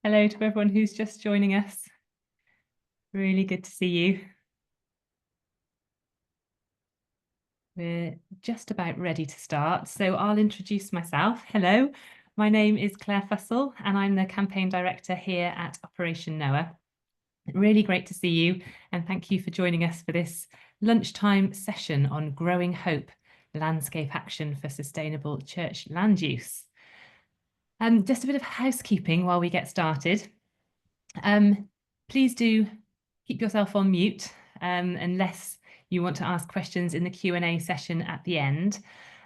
Hello to everyone who's just joining us. Really good to see you. We're just about ready to start, so I'll introduce myself. Hello, my name is Clare Fussell and I'm the campaign director here at Operation Noah. Really great to see you, and thank you for joining us for this lunchtime session on Growing Hope, Landscape Action for Sustainable Church Land Use. Just a bit of housekeeping while we get started. Please do keep yourself on mute unless you want to ask questions in the Q&A session at the end.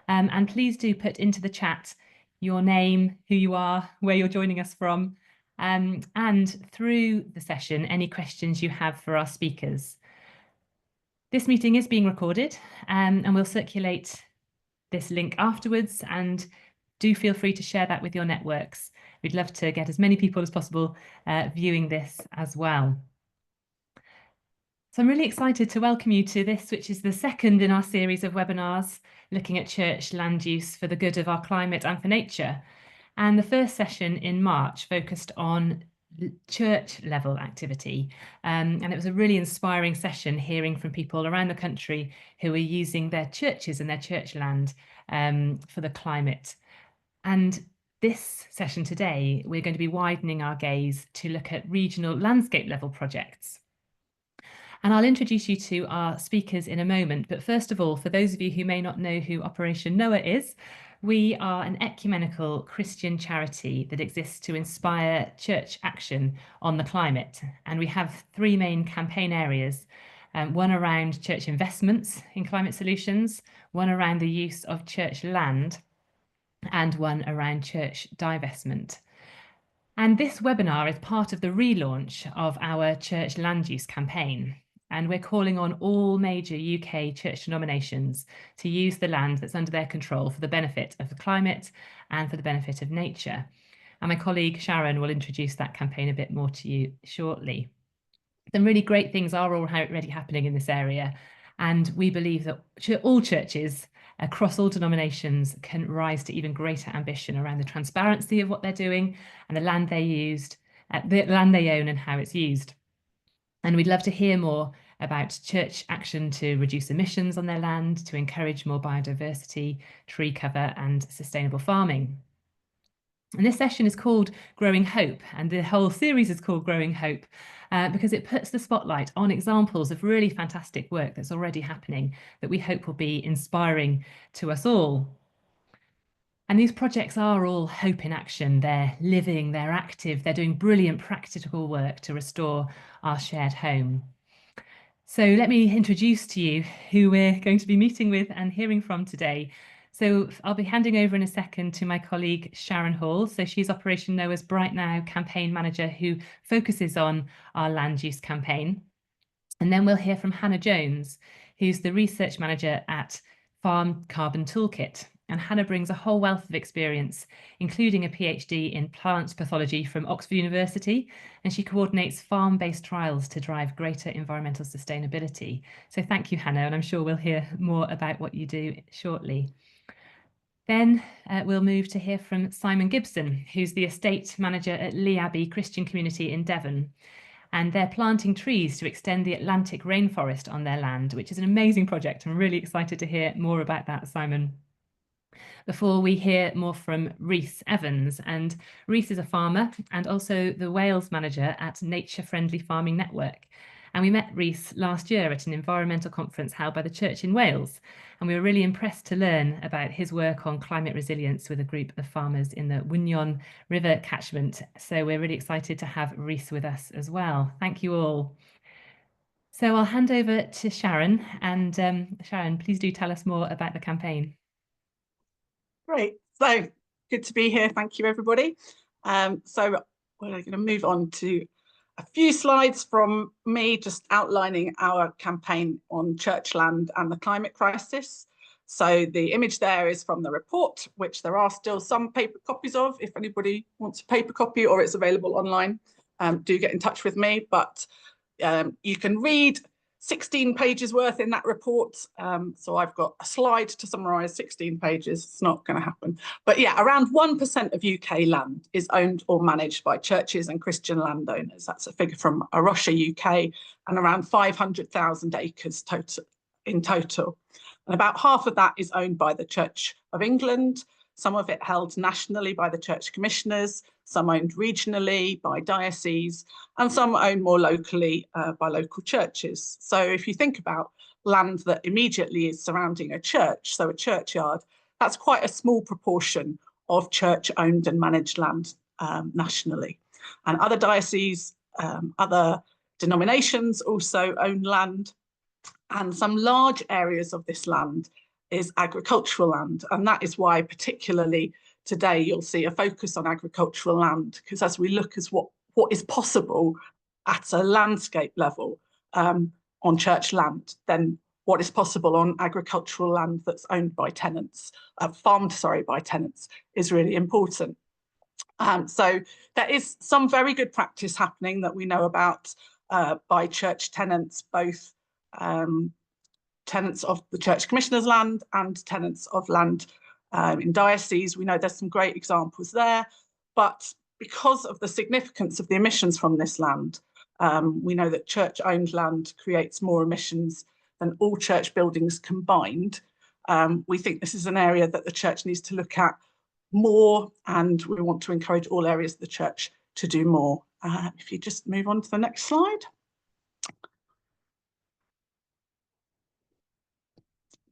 And please do put into the chat your name, who you are, where you're joining us from, and through the session, any questions you have for our speakers. This meeting is being recorded and we'll circulate this link afterwards, and do feel free to share that with your networks. We'd love to get as many people as possible viewing this as well. So I'm really excited to welcome you to this, which is the second in our series of webinars looking at church land use for the good of our climate and for nature. And the first session in March focused on church level activity. And it was a really inspiring session, hearing from people around the country who are using their churches and their church land for the climate. And this session today, we're going to be widening our gaze to look at regional landscape level projects. And I'll introduce you to our speakers in a moment. But first of all, for those of you who may not know who Operation Noah is, we are an ecumenical Christian charity that exists to inspire church action on the climate. And we have three main campaign areas, one around church investments in climate solutions, one around the use of church land, and one around church divestment. And this webinar is part of the relaunch of our church land use campaign. And we're calling on all major UK church denominations to use the land that's under their control for the benefit of the climate and for the benefit of nature. And my colleague Sharon will introduce that campaign a bit more to you shortly. Some really great things are already happening in this area. And we believe that all churches across all denominations can rise to even greater ambition around the transparency of what they're doing and the land they own and how it's used. And we'd love to hear more about church action to reduce emissions on their land, to encourage more biodiversity, tree cover, and sustainable farming. And this session is called Growing Hope, and the whole series is called Growing Hope because it puts the spotlight on examples of really fantastic work that's already happening that we hope will be inspiring to us all. And these projects are all hope in action. They're living, they're active, they're doing brilliant practical work to restore our shared home. So let me introduce to you who we're going to be meeting with and hearing from today. So I'll be handing over in a second to my colleague Sharon Hall. So she's Operation Noah's Bright Now campaign manager who focuses on our land use campaign. And then we'll hear from Hannah Jones, who's the research manager at Farm Carbon Toolkit. And Hannah brings a whole wealth of experience, including a PhD in plant pathology from Oxford University, and she coordinates farm-based trials to drive greater environmental sustainability. So thank you, Hannah, and I'm sure we'll hear more about what you do shortly. Then we'll move to hear from Simon Gibson, who's the estate manager at Abbey Christian Community in Devon. And they're planting trees to extend the Atlantic rainforest on their land, which is an amazing project. I'm really excited to hear more about that, Simon. Before we hear more from Rhys Evans, and Rhys is a farmer and also the Wales manager at Nature Friendly Farming Network. And we met Rhys last year at an environmental conference held by the church in Wales. And we were really impressed to learn about his work on climate resilience with a group of farmers in the Wnion River catchment. So we're really excited to have Rhys with us as well. Thank you all. So I'll hand over to Sharon, and Sharon, please do tell us more about the campaign. Great, so good to be here. Thank you, everybody. So we're going to move on to a few slides from me just outlining our campaign on church land and the climate crisis. So the image there is from the report, which there are still some paper copies of. If anybody wants a paper copy or it's available online, do get in touch with me. But you can read 16 pages worth in that report. So I've got a slide to summarise 16 pages. It's not going to happen. But yeah, around 1% of UK land is owned or managed by churches and Christian landowners. That's a figure from Arusha, UK, and around 500,000 acres in total. And about half of that is owned by the Church of England, some of it held nationally by the church commissioners, some owned regionally by dioceses, and some owned more locally by local churches. So if you think about land that immediately is surrounding a church, so a churchyard, that's quite a small proportion of church-owned and managed land nationally. And other dioceses, other denominations also own land, and some large areas of this land is agricultural land. And that is why particularly today you'll see a focus on agricultural land, because as we look at what is possible at a landscape level on church land, then what is possible on agricultural land that's owned by tenants, farmed by tenants, is really important. So there is some very good practice happening that we know about by church tenants, both tenants of the church commissioners' land and tenants of land in diocese. We know there's some great examples there, but because of the significance of the emissions from this land, we know that church-owned land creates more emissions than all church buildings combined. We think this is an area that the church needs to look at more, and we want to encourage all areas of the church to do more. If you just move on to the next slide.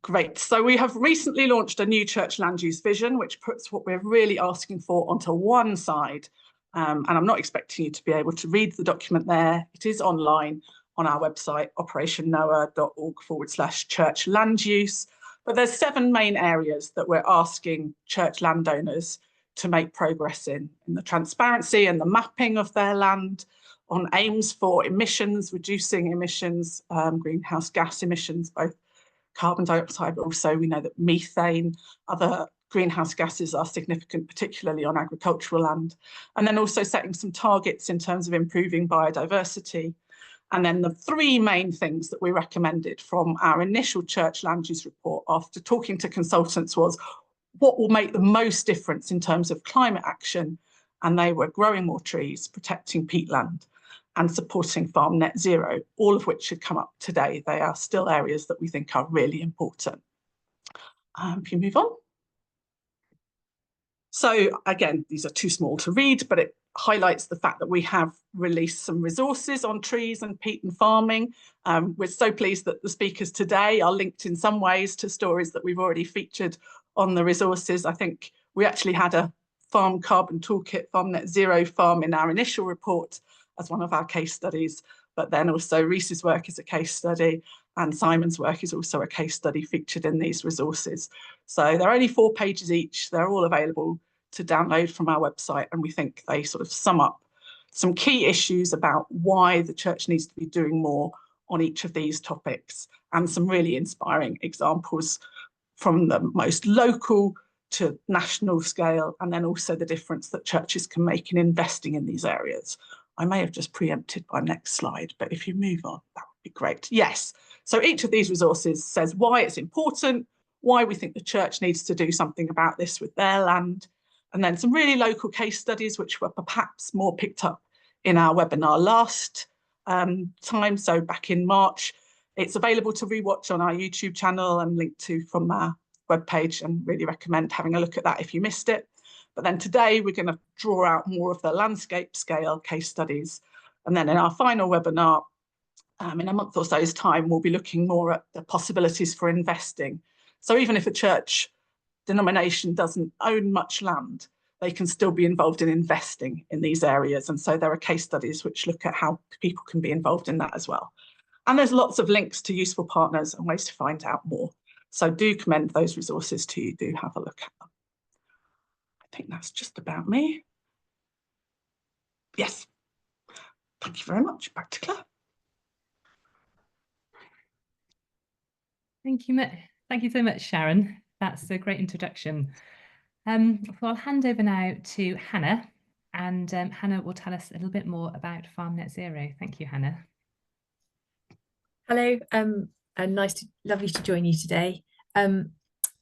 Great. So we have recently launched a new church land use vision, which puts what we're really asking for onto one side. And I'm not expecting you to be able to read the document there. It is online on our website, operationnoah.org/church land use. But there's 7 main areas that we're asking church landowners to make progress in the transparency and the mapping of their land, on aims for emissions, reducing emissions, greenhouse gas emissions, both carbon dioxide, but also we know that methane, other greenhouse gases are significant, particularly on agricultural land. And then also setting some targets in terms of improving biodiversity. And then the 3 main things that we recommended from our initial church land use report after talking to consultants was what will make the most difference in terms of climate action. And they were growing more trees, protecting peatland, and supporting farm net zero, all of which should come up today. They are still areas that we think are really important. If you move on. So again, these are too small to read, but it highlights the fact that we have released some resources on trees and peat and farming. We're so pleased that the speakers today are linked in some ways to stories that we've already featured on the resources. I think we actually had a farm carbon toolkit, farm net zero farm in our initial report as one of our case studies, but then also Rhys's work is a case study and Simon's work is also a case study featured in these resources. So they're only 4 pages each. They're all available to download from our website, and we think they sort of sum up some key issues about why the church needs to be doing more on each of these topics, and some really inspiring examples from the most local to national scale, and then also the difference that churches can make in investing in these areas. I may have just preempted my next slide, but if you move on, that would be great. Yes, so each of these resources says why it's important, why we think the church needs to do something about this with their land, and then some really local case studies, which were perhaps more picked up in our webinar last time, so back in March. It's available to rewatch on our YouTube channel and linked to from our webpage, and really recommend having a look at that if you missed it. But then today we're going to draw out more of the landscape scale case studies. And then in our final webinar, in a month or so's time, we'll be looking more at the possibilities for investing. So even if a church denomination doesn't own much land, they can still be involved in investing in these areas. And so there are case studies which look at how people can be involved in that as well. And there's lots of links to useful partners and ways to find out more. So do commend those resources to you. Do have a look at them. I think that's just about me. Yes. Thank you very much. Back to Clare. Thank you so much, Sharon. That's a great introduction. So I'll hand over now to Hannah, and Hannah will tell us a little bit more about Farm Net Zero. Thank you, Hannah. Hello, and lovely to join you today.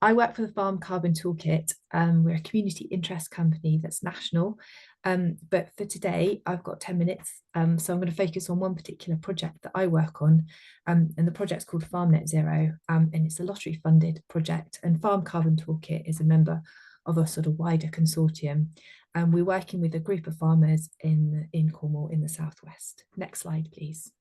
I work for the Farm Carbon Toolkit. We're a community interest company that's national. But for today, I've got 10 minutes. So I'm going to focus on one particular project that I work on. And the project's called Farm Net Zero. And it's a lottery funded project. And Farm Carbon Toolkit is a member of a sort of wider consortium. And we're working with a group of farmers in Cornwall in the southwest. Next slide, please.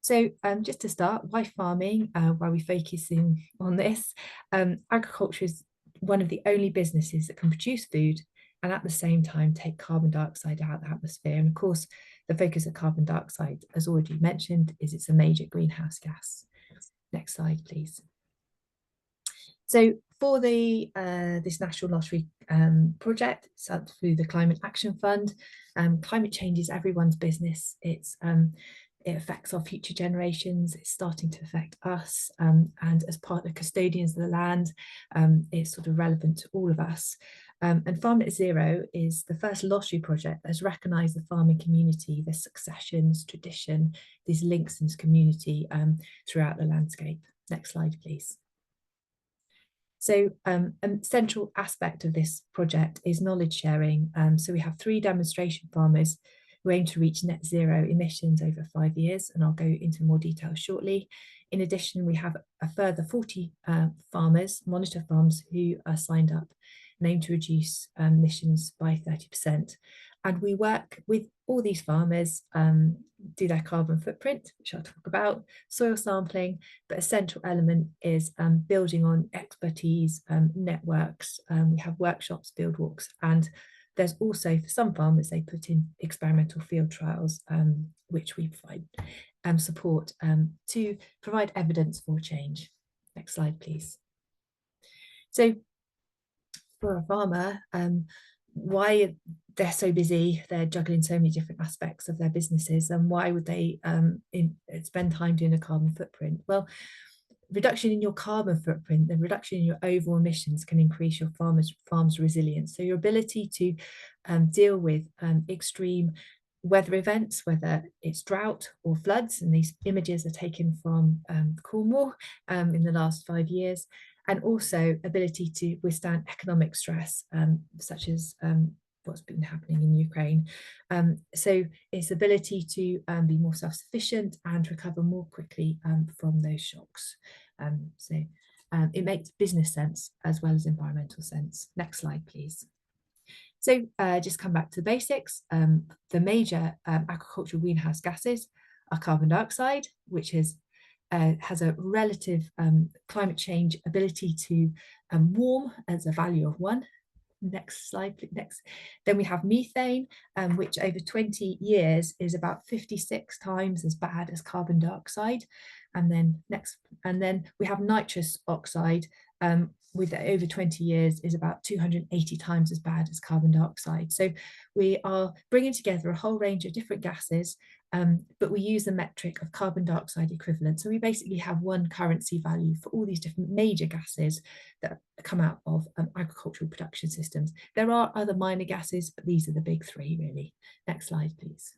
So just to start, why farming? Why are we focusing on this? Agriculture is one of the only businesses that can produce food and at the same time take carbon dioxide out of the atmosphere. And of course, the focus of carbon dioxide, as already mentioned, is it's a major greenhouse gas. Next slide, please. So for the this National Lottery project, it's through the Climate Action Fund. Climate change is everyone's business. It affects our future generations. It's starting to affect us, and as part of custodians of the land, it's sort of relevant to all of us. And Farm Net Zero is the first lottery project that's recognised the farming community, the successions, tradition, these links in this community throughout the landscape. Next slide, please. So a central aspect of this project is knowledge sharing. So we have 3 demonstration farmers who aim to reach net zero emissions over 5 years, and I'll go into more detail shortly. In addition, we have a further 40 farmers, monitor farms, who are signed up and aim to reduce emissions by 30%. And we work with all these farmers, do their carbon footprint, which I'll talk about, soil sampling, but a central element is building on expertise, networks. We have workshops, field walks, and there's also, for some farmers, they put in experimental field trials, which we provide support to provide evidence for change. Next slide, please. So for a farmer, why they're so busy, they're juggling so many different aspects of their businesses, and why would they spend time doing a carbon footprint? Well, reduction in your carbon footprint, the reduction in your overall emissions can increase your farm's resilience. So your ability to deal with extreme weather events, whether it's drought or floods, and these images are taken from Cornwall in the last 5 years, and also ability to withstand economic stress, such as what's been happening in Ukraine. So its ability to be more self-sufficient and recover more quickly from those shocks. It makes business sense as well as environmental sense. Next slide, please. So just come back to the basics. The major agricultural greenhouse gases are carbon dioxide, which is has a relative climate change ability to warm as a value of 1. Next slide, please. Next. Then we have methane, which over 20 years is about 56 times as bad as carbon dioxide. And then we have nitrous oxide, with over 20 years is about 280 times as bad as carbon dioxide. So we are bringing together a whole range of different gases, but we use the metric of carbon dioxide equivalent. So we basically have one currency value for all these different major gases that come out of agricultural production systems. There are other minor gases, but these are the big 3 really. Next slide, please.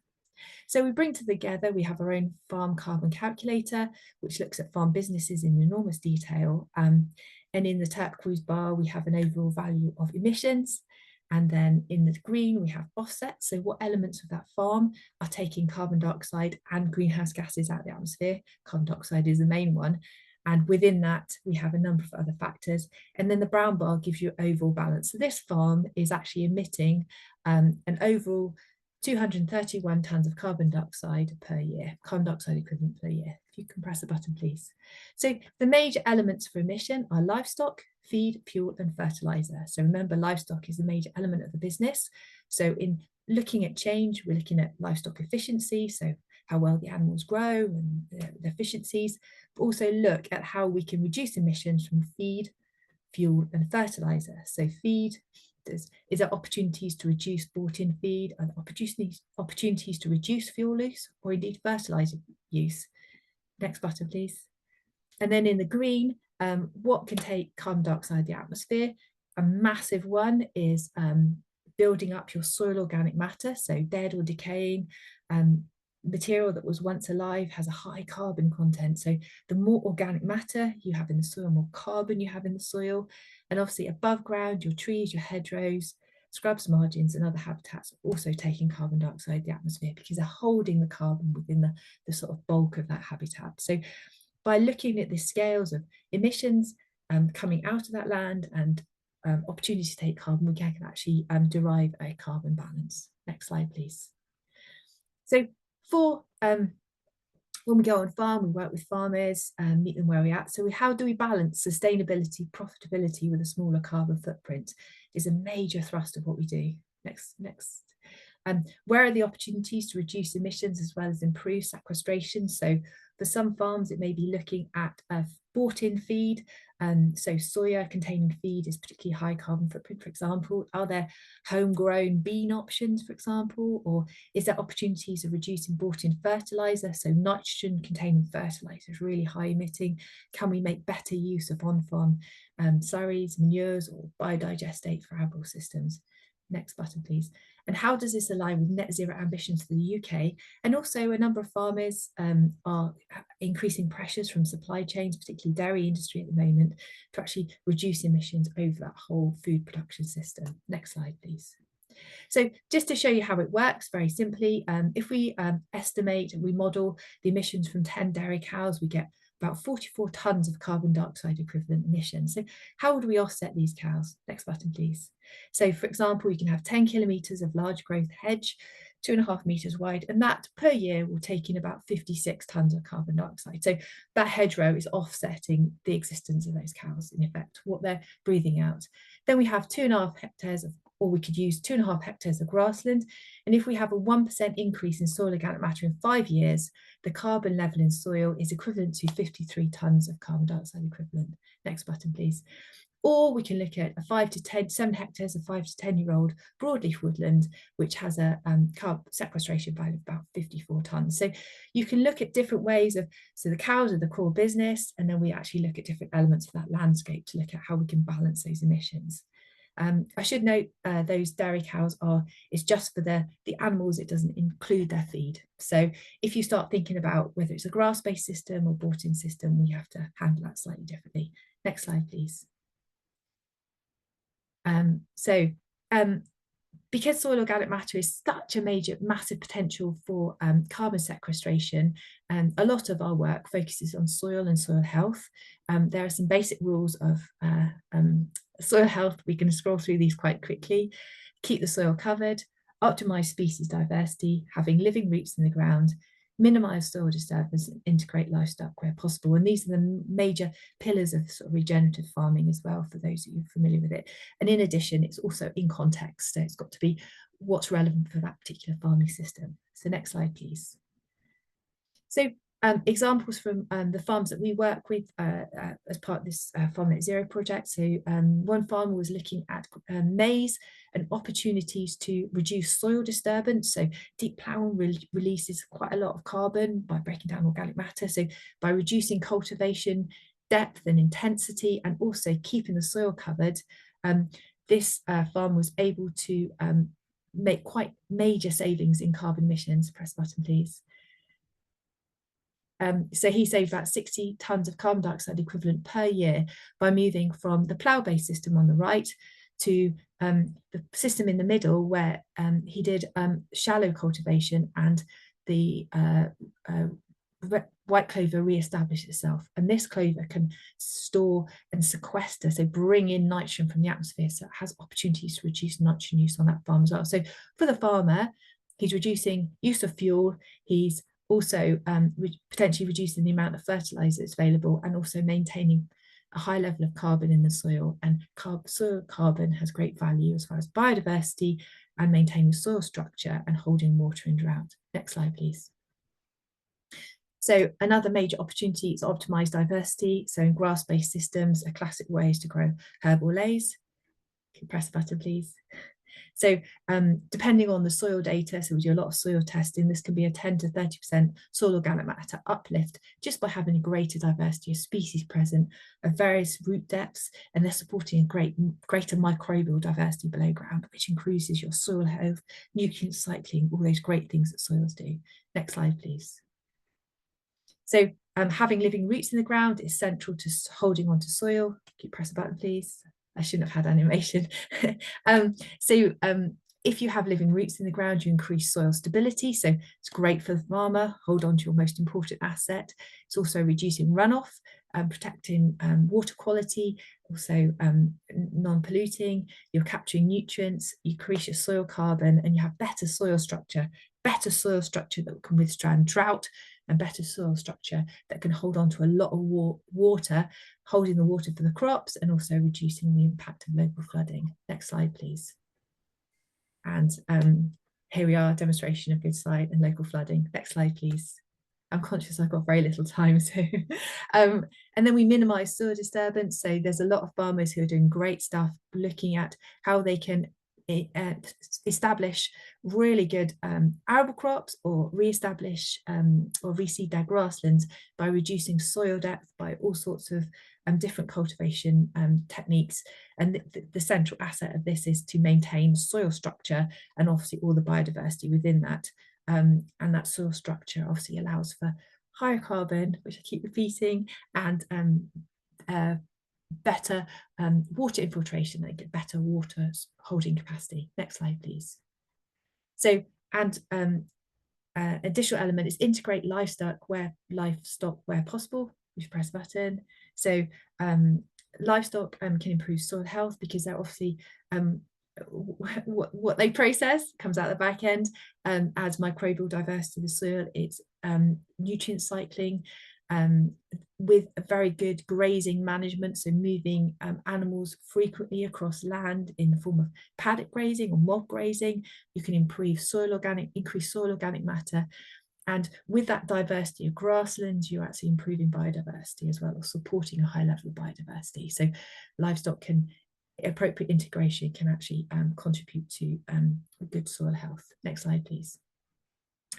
So we bring together, we have our own farm carbon calculator, which looks at farm businesses in enormous detail. And in the turquoise bar, we have an overall value of emissions. And then in the green, we have offsets. So what elements of that farm are taking carbon dioxide and greenhouse gases out of the atmosphere? Carbon dioxide is the main one. And within that, we have a number of other factors. And then the brown bar gives you overall balance. So this farm is actually emitting an overall 231 tonnes of carbon dioxide per year, carbon dioxide equivalent per year. If you can press a button, please. So the major elements for emission are livestock, feed, fuel, and fertilizer. So remember, livestock is a major element of the business. So in looking at change, we're looking at livestock efficiency, so how well the animals grow and the efficiencies, but also look at how we can reduce emissions from feed, fuel, and fertilizer. So feed, is there opportunities to reduce bought-in feed, and opportunities to reduce fuel use, or indeed fertilizer use? Next button, please. And then in the green, what can take carbon dioxide out of the atmosphere? A massive one is building up your soil organic matter, so dead or decaying material that was once alive has a high carbon content. So the more organic matter you have in the soil, more carbon you have in the soil. And obviously above ground, your trees, your hedgerows, scrubs, margins, and other habitats are also taking carbon dioxide in the atmosphere because they're holding the carbon within the sort of bulk of that habitat. So by looking at the scales of emissions coming out of that land and opportunity to take carbon, we can actually derive a carbon balance. Next slide, please. So for when we go on farm, we work with farmers and meet them where we're at. So how do we balance sustainability, profitability with a smaller carbon footprint is a major thrust of what we do. Next. Where are the opportunities to reduce emissions as well as improve sequestration? So for some farms, it may be looking at bought-in feed. So soya containing feed is particularly high carbon footprint, for example. Are there homegrown bean options, for example? Or is there opportunities of reducing bought-in fertilizer? So nitrogen containing fertilizer is really high emitting. Can we make better use of on-farm slurries, manures, or biodigestate for arable systems? Next button, please. And how does this align with net zero ambitions for the UK? And also a number of farmers are increasing pressures from supply chains, particularly dairy industry at the moment, to actually reduce emissions over that whole food production system. Next slide, please. So just to show you how it works very simply, if we estimate and we model the emissions from 10 dairy cows, we get about 44 tonnes of carbon dioxide equivalent emissions. So how would we offset these cows? Next button, please. So for example, you can have 10 kilometres of large growth hedge, 2.5 metres wide, and that per year will take in about 56 tonnes of carbon dioxide. So that hedgerow is offsetting the existence of those cows, in effect, what they're breathing out. Then we have 2.5 hectares of, or we could use 2.5 hectares of grassland. And if we have a 1% increase in soil organic matter in 5 years, the carbon level in soil is equivalent to 53 tonnes of carbon dioxide equivalent. Next button, please. Or we can look at a 7 hectares of 5 to 10-year-old broadleaf woodland, which has a carbon sequestration value of about 54 tonnes. So you can look at different ways of, so the cows are the core business, and then we actually look at different elements of that landscape to look at how we can balance those emissions. I should note those dairy cows it's just for the animals, it doesn't include their feed. So if you start thinking about whether it's a grass-based system or bought-in system, we have to handle that slightly differently. Next slide, please. Because soil organic matter is such a massive potential for carbon sequestration, a lot of our work focuses on soil and soil health. There are some basic rules of soil health. We can scroll through these quite quickly. Keep the soil covered, optimize species diversity, having living roots in the ground, minimize soil disturbance, and integrate livestock where possible. And these are the major pillars of sort of regenerative farming as well, for those of you familiar with it. And in addition, it's also in context. So it's got to be what's relevant for that particular farming system. So next slide, please. So examples from the farms that we work with as part of this Farm Net Zero project. So one farmer was looking at maize and opportunities to reduce soil disturbance. So deep ploughing releases quite a lot of carbon by breaking down organic matter. So by reducing cultivation depth and intensity and also keeping the soil covered, this farm was able to make quite major savings in carbon emissions. Press button, please. So he saved about 60 tonnes of carbon dioxide equivalent per year by moving from the plough-based system on the right to the system in the middle, where he did shallow cultivation, and the white clover re-established itself. And this clover can store and sequester, so bring in nitrogen from the atmosphere, so it has opportunities to reduce nitrogen use on that farm as well. So for the farmer, he's reducing use of fuel, he's also potentially reducing the amount of fertilizer that's available, and also maintaining a high level of carbon in the soil. And soil carbon has great value as far as biodiversity and maintaining soil structure and holding water in drought. Next slide, please. So another major opportunity is optimized diversity. So in grass-based systems, a classic way is to grow herb or lays. Can you press the button, please? So depending on the soil data, so we do a lot of soil testing, this can be a 10 to 30% soil organic matter uplift just by having a greater diversity of species present of various root depths, and they're supporting a greater microbial diversity below ground, which increases your soil health, nutrient cycling, all those great things that soils do. Next slide, please. So having living roots in the ground is central to holding on to soil. Keep press a button, please. I shouldn't have had animation. If you have living roots in the ground, you increase soil stability. So it's great for the farmer. Hold on to your most important asset. It's also reducing runoff, protecting water quality, also non-polluting. You're capturing nutrients, you increase your soil carbon, and you have better soil structure that can withstand drought, and better soil structure that can hold on to a lot of water, holding the water for the crops and also reducing the impact of local flooding. Next slide, please. And here we are, demonstration of good site and local flooding. Next slide, please. I'm conscious I've got very little time, so and then we minimize soil disturbance. So there's a lot of farmers who are doing great stuff looking at how they can establish really good arable crops, or re-establish or reseed their grasslands by reducing soil depth, by all sorts of different cultivation techniques. And the central asset of this is to maintain soil structure and obviously all the biodiversity within that. And that soil structure obviously allows for higher carbon, which I keep repeating, and better water infiltration, and get better water holding capacity. Next slide, please. So, and additional element is integrate livestock where possible. You press a button. So livestock can improve soil health because they're obviously what they process comes out the back end, adds microbial diversity to the soil. It's nutrient cycling, with a very good grazing management, so moving animals frequently across land in the form of paddock grazing or mob grazing. You can increase soil organic matter, and with that diversity of grasslands, you're actually improving biodiversity as well, or supporting a high level of biodiversity. So livestock can, appropriate integration can actually contribute to good soil health. Next slide, please.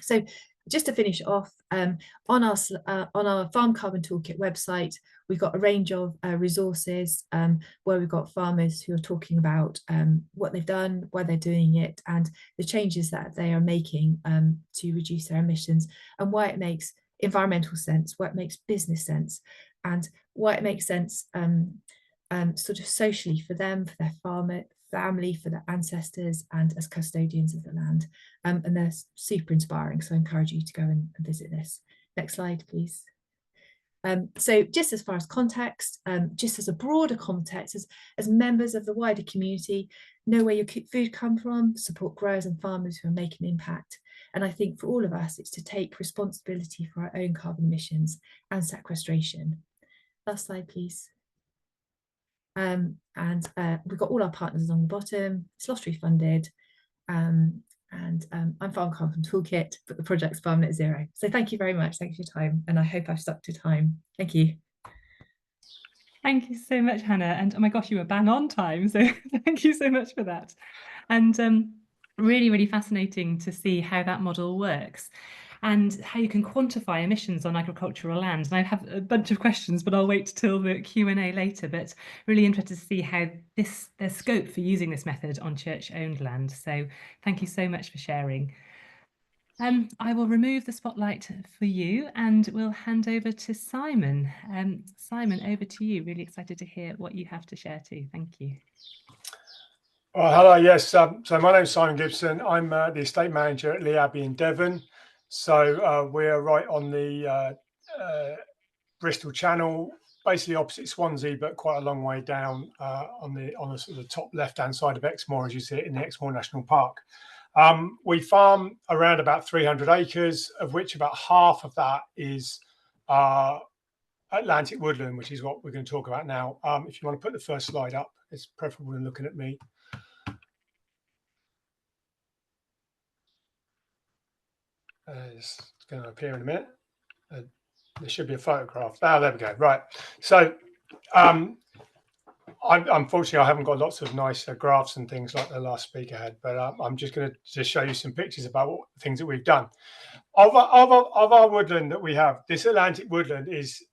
So just to finish off, on our Farm Carbon Toolkit website, we've got a range of resources where we've got farmers who are talking about what they've done, why they're doing it, and the changes that they are making to reduce their emissions, and why it makes environmental sense, why it makes business sense, and why it makes sense sort of socially for them, for their family, for their ancestors, and as custodians of the land. And they're super inspiring, so I encourage you to go and visit this. Next slide, please. So just as far as context, just as a broader context, as members of the wider community, know where your food comes from, support growers and farmers who are making an impact. And I think for all of us, it's to take responsibility for our own carbon emissions and sequestration. Last slide, please. We've got all our partners along the bottom. It's lottery funded, I'm Farm Carbon Toolkit, but the project's Farm Net Zero. So thank you very much. Thank you for your time, and I hope I've stuck to time. Thank you. Thank you so much, Hannah. And oh my gosh, you were bang on time. So thank you so much for that. And really, really fascinating to see how that model works and how you can quantify emissions on agricultural land. And I have a bunch of questions, but I'll wait till the Q&A later. But really interested to see how there's scope for using this method on church-owned land. So thank you so much for sharing. I will remove the spotlight for you and we'll hand over to Simon. Simon, over to you. Really excited to hear what you have to share too. Thank you. Well, hello, yes. So my name's Simon Gibson. I'm the estate manager at Abbey in Devon. So we're right on the Bristol Channel, basically opposite Swansea, but quite a long way down on the sort of top left-hand side of Exmoor, as you see it in the Exmoor National Park. We farm around about 300 acres, of which about half of that is Atlantic woodland, which is what we're going to talk about now. If you want to put the first slide up, it's preferable than looking at me. It's going to appear in a minute. There should be a photograph. Oh, there we go. Right. So Unfortunately, I haven't got lots of nice graphs and things like the last speaker had, but I'm just going to just show you some pictures about things that we've done. Of our woodland that we have, this Atlantic woodland is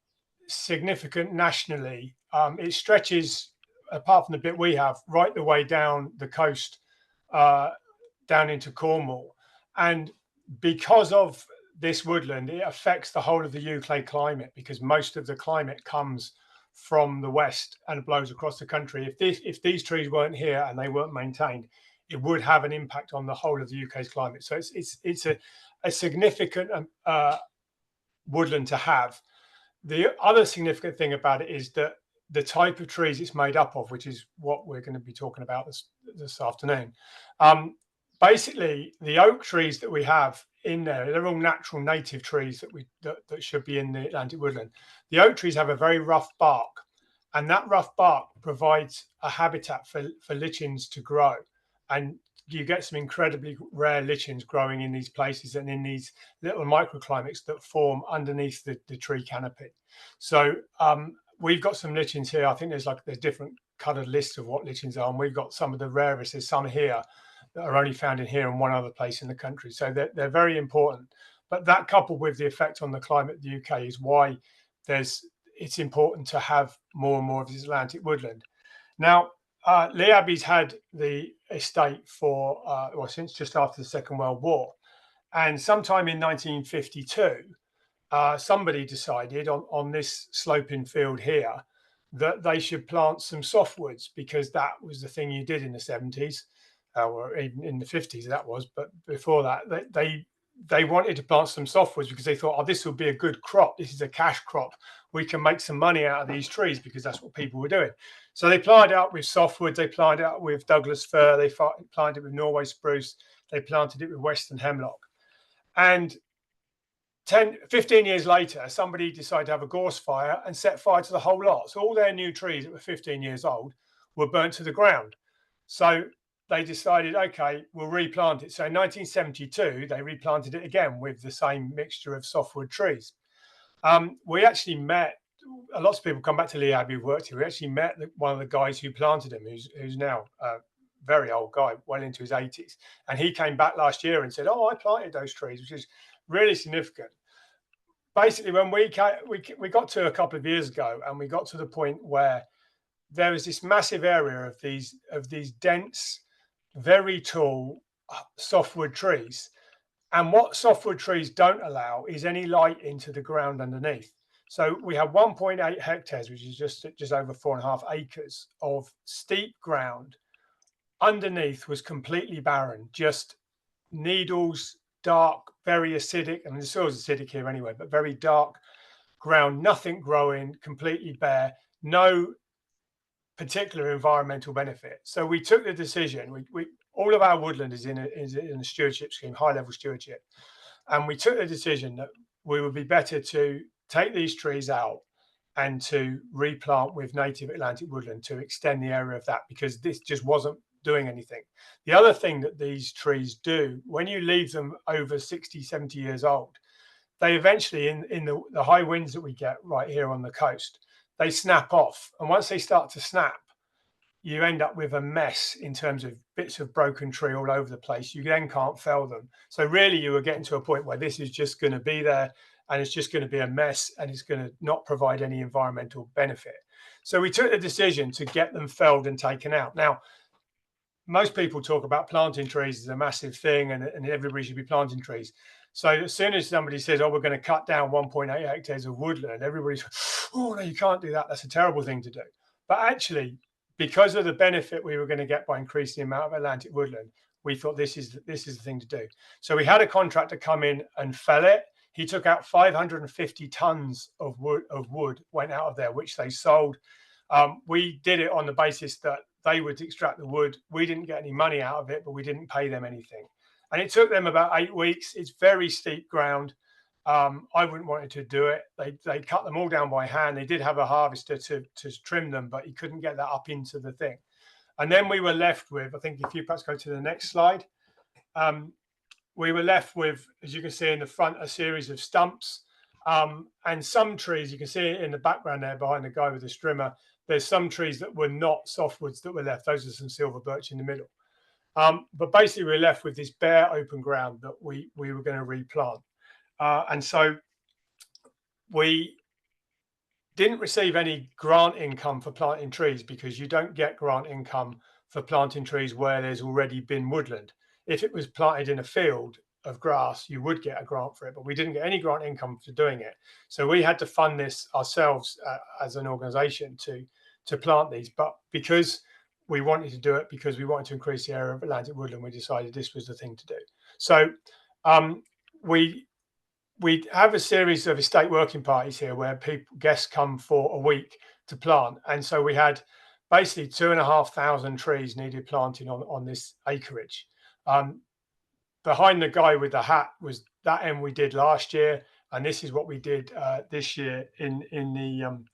significant nationally. It stretches, apart from the bit we have, right the way down the coast, down into Cornwall. And because of this woodland, it affects the whole of the UK climate, because most of the climate comes from the west and blows across the country. If these trees weren't here and they weren't maintained, it would have an impact on the whole of the UK's climate. So it's a significant woodland to have. The other significant thing about it is that the type of trees it's made up of, which is what we're going to be talking about this afternoon. Basically, the oak trees that we have in there, they're all natural native trees that should be in the Atlantic woodland. The oak trees have a very rough bark, and that rough bark provides a habitat for lichens to grow. And you get some incredibly rare lichens growing in these places and in these little microclimates that form underneath the tree canopy. So we've got some lichens here. I think there's different coloured lists of what lichens are, and we've got some of the rarest. There's some here that are only found in here and one other place in the country. So they're very important. But that, coupled with the effect on the climate of the UK, is why it's important to have more and more of this Atlantic woodland. Now, Lee Abbey's had the estate for since just after the Second World War, and sometime in 1952, somebody decided on this sloping field here that they should plant some softwoods, because that was the thing you did in the 70s, or even in the 50s that was. But before that, they wanted to plant some softwoods because they thought, oh, this will be a good crop. This is a cash crop. We can make some money out of these trees, because that's what people were doing. So they planted out with softwoods. They planted out with Douglas fir. They planted it with Norway spruce. They planted it with western hemlock. And 15 years later, somebody decided to have a gorse fire and set fire to the whole lot. So all their new trees that were 15 years old were burnt to the ground. So they decided, okay, we'll replant it. So in 1972, they replanted it again with the same mixture of softwood trees. We actually met, lots of people come back to Lee Abbey who've worked here. We actually met one of the guys who planted them, who's now a very old guy, well into his 80s. And he came back last year and said, oh, I planted those trees, which is really significant. Basically, when we got to a couple of years ago, and we got to the point where there was this massive area of these dense, very tall softwood trees. And what softwood trees don't allow is any light into the ground underneath. So we have 1.8 hectares, which is just over 4.5 acres of steep ground. Underneath was completely barren, just needles, dark, very acidic. I mean, the soil's acidic here anyway, but very dark ground, nothing growing, completely bare, no particular environmental benefit. So we took the decision, all of our woodland is in a stewardship scheme, high level stewardship. And we took the decision that we would be better to take these trees out and to replant with native Atlantic woodland to extend the area of that, because this just wasn't doing anything. The other thing that these trees do, when you leave them over 60, 70 years old, they eventually, in the high winds that we get right here on the coast, they snap off. And once they start to snap, you end up with a mess in terms of bits of broken tree all over the place. You then can't fell them. So really, you were getting to a point where this is just going to be there, and it's just going to be a mess, and it's going to not provide any environmental benefit. So we took the decision to get them felled and taken out. Now, most people talk about planting trees as a massive thing, and everybody should be planting trees. So as soon as somebody says, oh, we're going to cut down 1.8 hectares of woodland, everybody's, oh, no, you can't do that. That's a terrible thing to do. But actually, because of the benefit we were going to get by increasing the amount of Atlantic woodland, we thought this is the thing to do. So we had a contractor come in and fell it. He took out 550 tons of wood went out of there, which they sold. We did it on the basis that they would extract the wood. We didn't get any money out of it, but we didn't pay them anything. And it took them about 8 weeks. It's very steep ground. I wouldn't want to do it. They cut them all down by hand. They did have a harvester to trim them, but he couldn't get that up into the thing. And then we were left with, I think if you perhaps go to the next slide, we were left with, as you can see in the front, a series of stumps. And some trees, you can see it in the background there behind the guy with the strimmer, There's some trees that were not softwoods that were left. Those are some silver birch in the middle. But basically we're left with this bare open ground that we were going to replant. And so we didn't receive any grant income for planting trees, because you don't get grant income for planting trees where there's already been woodland. If it was planted in a field of grass, you would get a grant for it, but we didn't get any grant income for doing it. So we had to fund this ourselves as an organisation to plant these. But because we wanted to do it, because we wanted to increase the area of Atlantic woodland, we decided this was the thing to do. So we have a series of estate working parties here where guests come for a week to plant. And so we had basically 2,500 trees needed planting on this acreage. Behind the guy with the hat was that end we did last year, and this is what we did this year in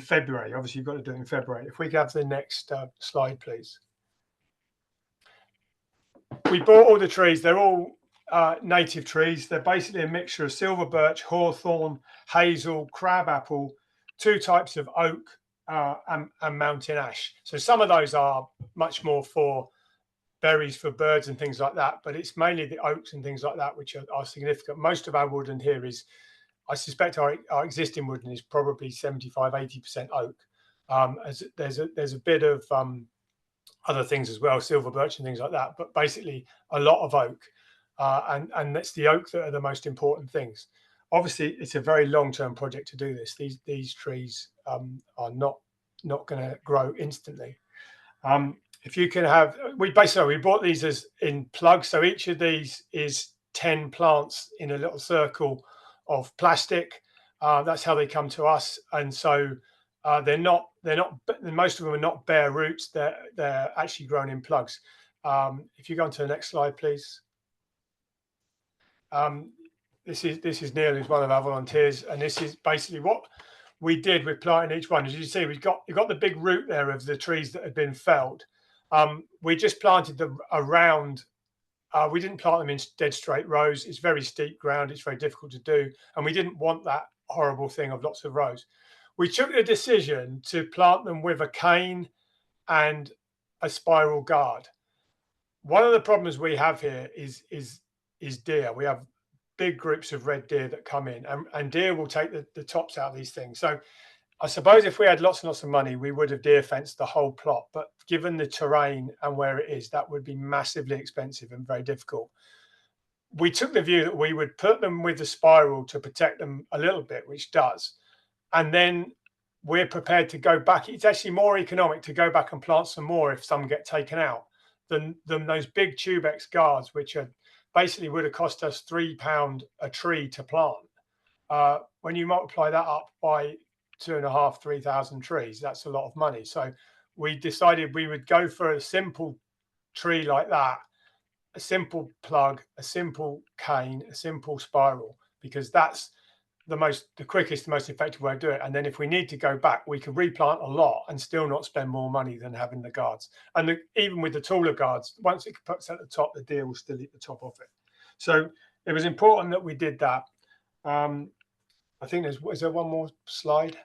February. Obviously, you've got to do it in February. If we could have the next slide, please. We bought all the trees. They're all native trees. They're basically a mixture of silver birch, hawthorn, hazel, crabapple, 2 types of oak, and mountain ash. So some of those are much more for berries for birds and things like that, but it's mainly the oaks and things like that which are significant. Most of our woodland here is, I suspect our existing woodland is probably 75–80% oak. As there's a bit of other things as well, silver birch and things like that, but basically a lot of oak, and it's the oak that are the most important things. Obviously, it's a very long-term project to do this. These trees are not going to grow instantly. If you can have, we bought these as in plugs. So each of these is 10 plants in a little circle of plastic. That's how they come to us. And so they're not, most of them are not bare roots. They're actually grown in plugs. If you go on to the next slide, please. This is Neil, who's one of our volunteers. And this is basically what we did with planting each one. As you see, you've got the big root there of the trees that had been felled. We just planted them around. We didn't plant them in dead straight rows. It's very steep ground. It's very difficult to do. And we didn't want that horrible thing of lots of rows. We took the decision to plant them with a cane and a spiral guard. One of the problems we have here is deer. We have big groups of red deer that come in, and deer will take the tops out of these things. So I suppose if we had lots and lots of money, we would have deer fenced the whole plot. But given the terrain and where it is, that would be massively expensive and very difficult. We took the view that we would put them with the spiral to protect them a little bit, which does. And then we're prepared to go back. It's actually more economic to go back and plant some more if some get taken out than those big tubex guards, which are basically would have cost us £3 a tree to plant. When you multiply that up by 2,500–3,000 trees, that's a lot of money. So we decided we would go for a simple tree like that, a simple plug, a simple cane, a simple spiral, because that's the quickest, the most effective way to do it. And then if we need to go back, we could replant a lot and still not spend more money than having the guards. And even with the taller guards, once it puts at the top, the deer will still eat the top of it. So it was important that we did that. I think is there one more slide?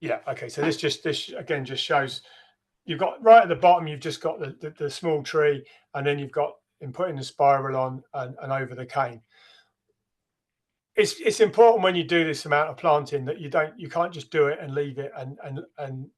Yeah, okay. So this again just shows you've got right at the bottom, you've just got the small tree, and then you've got in putting the spiral on and over the cane. It's important when you do this amount of planting that you can't just do it and leave it and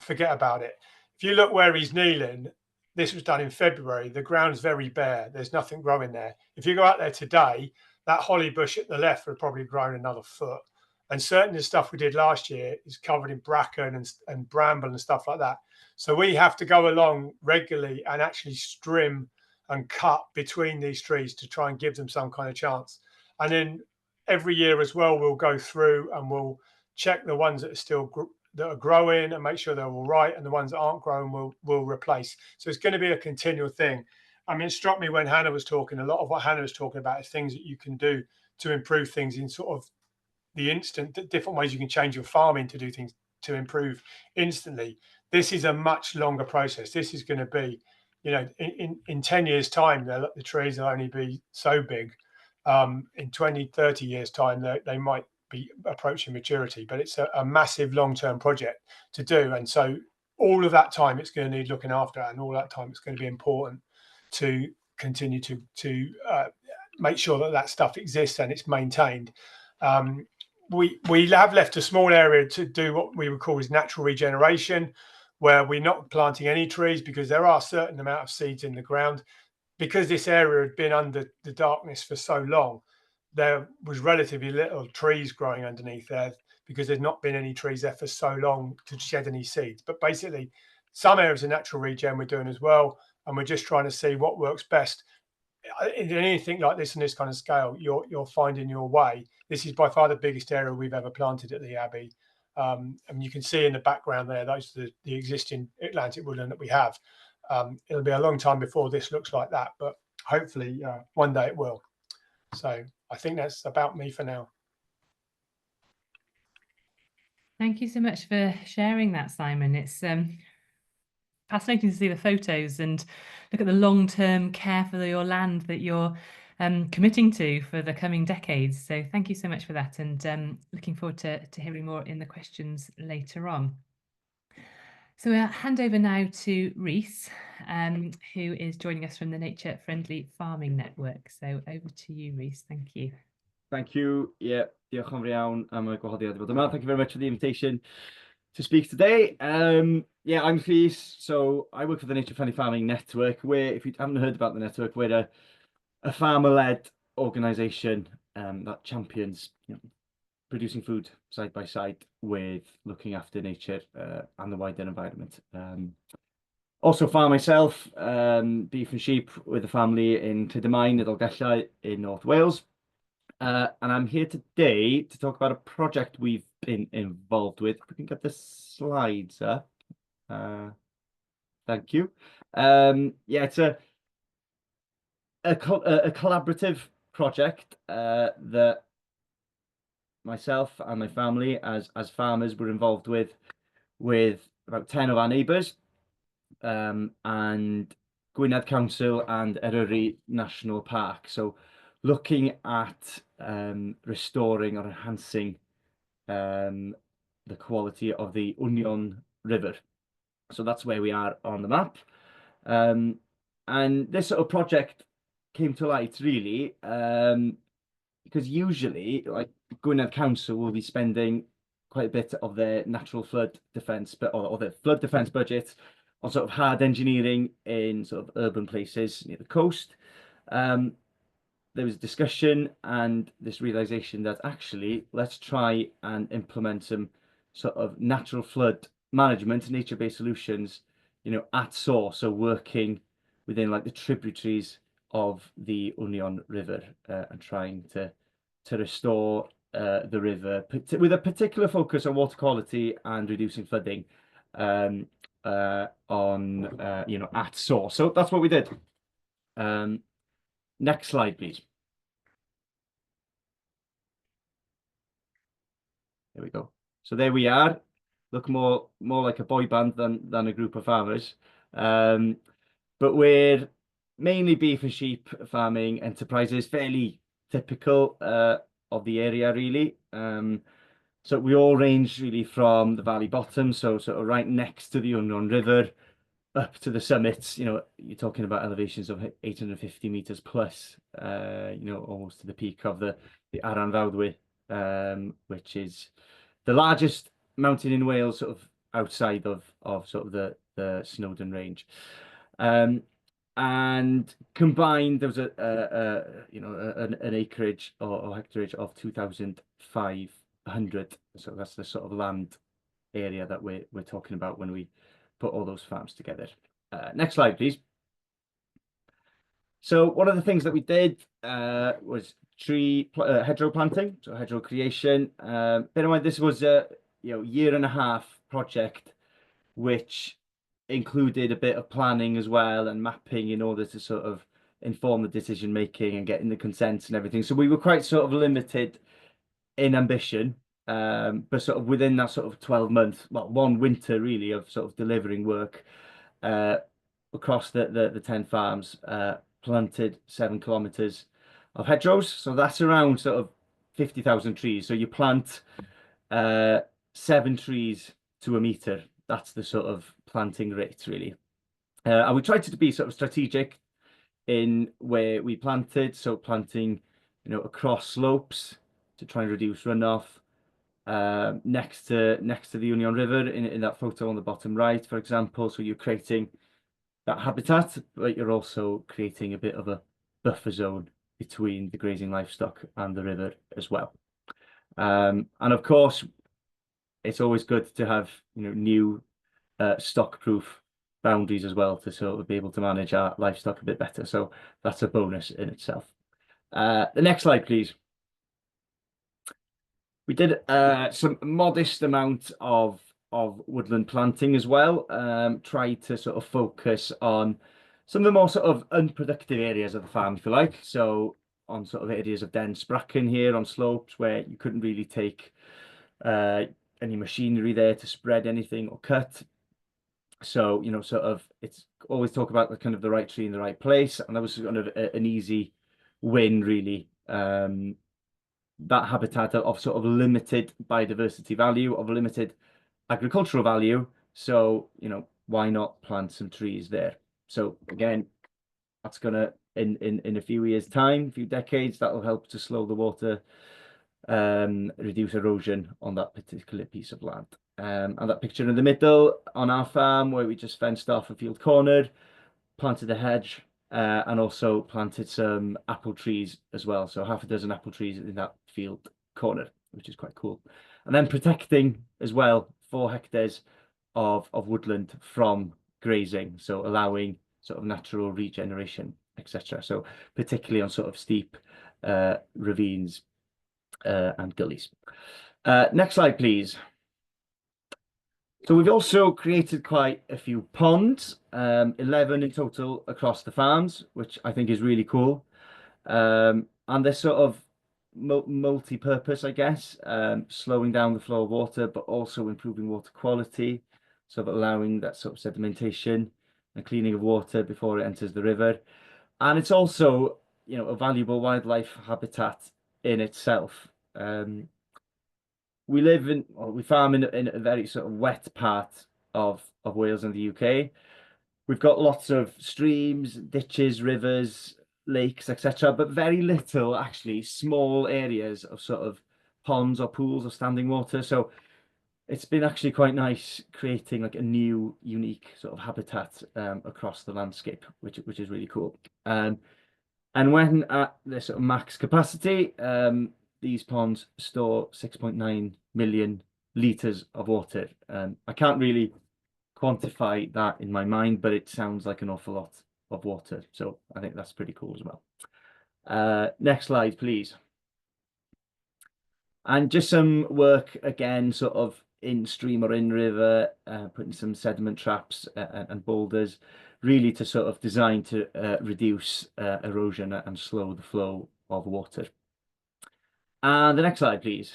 forget about it. If you look where he's kneeling, this was done in February. The ground's very bare. There's nothing growing there. If you go out there today, that holly bush at the left would probably grown another foot. And certainly the stuff we did last year is covered in bracken and bramble and stuff like that. So we have to go along regularly and actually strim and cut between these trees to try and give them some kind of chance. And then every year as well, we'll go through and we'll check the ones that are still that are growing and make sure they're all right, and the ones that aren't growing we'll replace. So it's going to be a continual thing. I mean, it struck me when Hannah was talking, a lot of what Hannah was talking about is things that you can do to improve things in sort of the instant, different ways you can change your farming to do things to improve instantly. This is a much longer process. This is going to be, in 10 years time, the trees will only be so big. In 20–30 years time, they might be approaching maturity, but it's a massive long-term project to do. And so all of that time it's going to need looking after, and all that time it's going to be important to continue to make sure that that stuff exists and it's maintained. We have left a small area to do what we would call is natural regeneration, where we're not planting any trees because there are a certain amount of seeds in the ground. Because this area had been under the darkness for so long, there was relatively little trees growing underneath there because there's not been any trees there for so long to shed any seeds. But basically, some areas of natural regen we're doing as well, and we're just trying to see what works best. In anything like this on this kind of scale, you're finding your way. This is by far the biggest area we've ever planted at the Abbey. And you can see in the background there, those are the existing Atlantic woodland that we have. It'll be a long time before this looks like that, but hopefully one day it will. So I think that's about me for now. Thank you so much for sharing that, Simon. It's fascinating to see the photos and look at the long-term care for your land that you're committing to for the coming decades. So thank you so much for that, and looking forward to hearing more in the questions later on. So we'll hand over now to Rhys, who is joining us from the Nature Friendly Farming Network. So over to you, Rhys. Thank you. Thank you. Yeah, diolch yn fawr iawn am y gwahoddiad i fod yma. Thank you very much for the invitation to speak today. Yeah, I'm Rhys. So I work for the Nature Friendly Farming Network, where, if you haven't heard about the network, we're a farmer-led organisation that champions producing food side by side with looking after nature and the wider environment. Also farm myself, beef and sheep with a family in Clydymine, in Dolgellau in North Wales. And I'm here today to talk about a project we've been involved with. If we can get the slides up. Thank you. Yeah, it's a collaborative project that myself and my family as farmers were involved with about 10 of our neighbours, and Gwynedd Council and Eryri National Park. So looking at restoring or enhancing the quality of the Wnion River. So that's where we are on the map. And this sort of project came to light really because usually, like, Gwynedd Council will be spending quite a bit of their natural flood defence, or the flood defence budget on sort of hard engineering in sort of urban places near the coast. There was a discussion and this realisation that actually let's try and implement some sort of natural flood management, nature-based solutions, at source, so working within like the tributaries of the Wnion River and trying to restore the river with a particular focus on water quality and reducing flooding on at source. So that's what we did. Next slide, please. There we go. So there we are. Look more like a boy band than a group of farmers. But we're mainly beef and sheep farming enterprises, fairly typical of the area, really. So we all range really from the valley bottom, so sort of right next to the Wnion River, up to the summits. You're talking about elevations of 850 meters plus, almost to the peak of the Aran Fawddwy, which is the largest mountain in Wales, sort of outside of sort of the Snowdon Range. And combined, there was an acreage or hectarage of 2,500. So that's the sort of land area that we're talking about when we put all those farms together. Next slide, please. So one of the things that we did was hedgerow planting, so hedgerow creation. Bear in mind, this was a year and a half project, which included a bit of planning as well and mapping in order to sort of inform the decision making and getting the consents and everything. So we were quite sort of limited in ambition, but sort of within that sort of 12-month, well, one winter really of sort of delivering work across the 10 farms, planted 7 kilometers of hedgerows. So that's around sort of 50,000 trees. So you plant 7 trees to a metre. That's the sort of planting rate, really. And we tried to be sort of strategic in where we planted, so planting, across slopes to try and reduce runoff. Next to the Wnion River in that photo on the bottom right, for example. So you're creating that habitat, but you're also creating a bit of a buffer zone between the grazing livestock and the river as well. And of course, it's always good to have new stock-proof boundaries as well, to sort of be able to manage our livestock a bit better. So that's a bonus in itself. The next slide, please. We did some modest amount of woodland planting as well. Tried to sort of focus on some of the more sort of unproductive areas of the farm, if you like. So on sort of areas of dense bracken here on slopes where you couldn't really take any machinery there to spread anything or cut. So, sort of, it's always talk about the kind of the right tree in the right place. And that was kind of an easy win, really. That habitat of sort of limited biodiversity value, of limited agricultural value. So, why not plant some trees there? So again, that's gonna in a few years' time, few decades, that will help to slow the water, reduce erosion on that particular piece of land. And that picture in the middle on our farm, where we just fenced off a field corner, planted a hedge, and also planted some apple trees as well. So half a dozen apple trees in that field corner, which is quite cool. And then protecting as well 4 hectares of woodland from grazing, so allowing sort of natural regeneration, etc. So particularly on sort of steep ravines and gullies. Next slide, please. So we've also created quite a few ponds, 11 in total across the farms, which I think is really cool. And they're sort of multi-purpose, I guess, slowing down the flow of water, but also improving water quality, sort of allowing that sort of sedimentation and cleaning of water before it enters the river. And it's also, a valuable wildlife habitat in itself. We farm in a very sort of wet part of Wales and the UK. We've got lots of streams, ditches, rivers, lakes, etc., but very little actually small areas of sort of ponds or pools or standing water. So it's been actually quite nice creating like a new, unique sort of habitat across the landscape, which is really cool. And when at the sort of max capacity, these ponds store 6.9 million litres of water. I can't really quantify that in my mind, but it sounds like an awful lot of water. So I think that's pretty cool as well. Next slide, please. And just some work again, sort of in stream or in river, putting some sediment traps and boulders, really to sort of design to reduce erosion and slow the flow of water. And the next slide, please.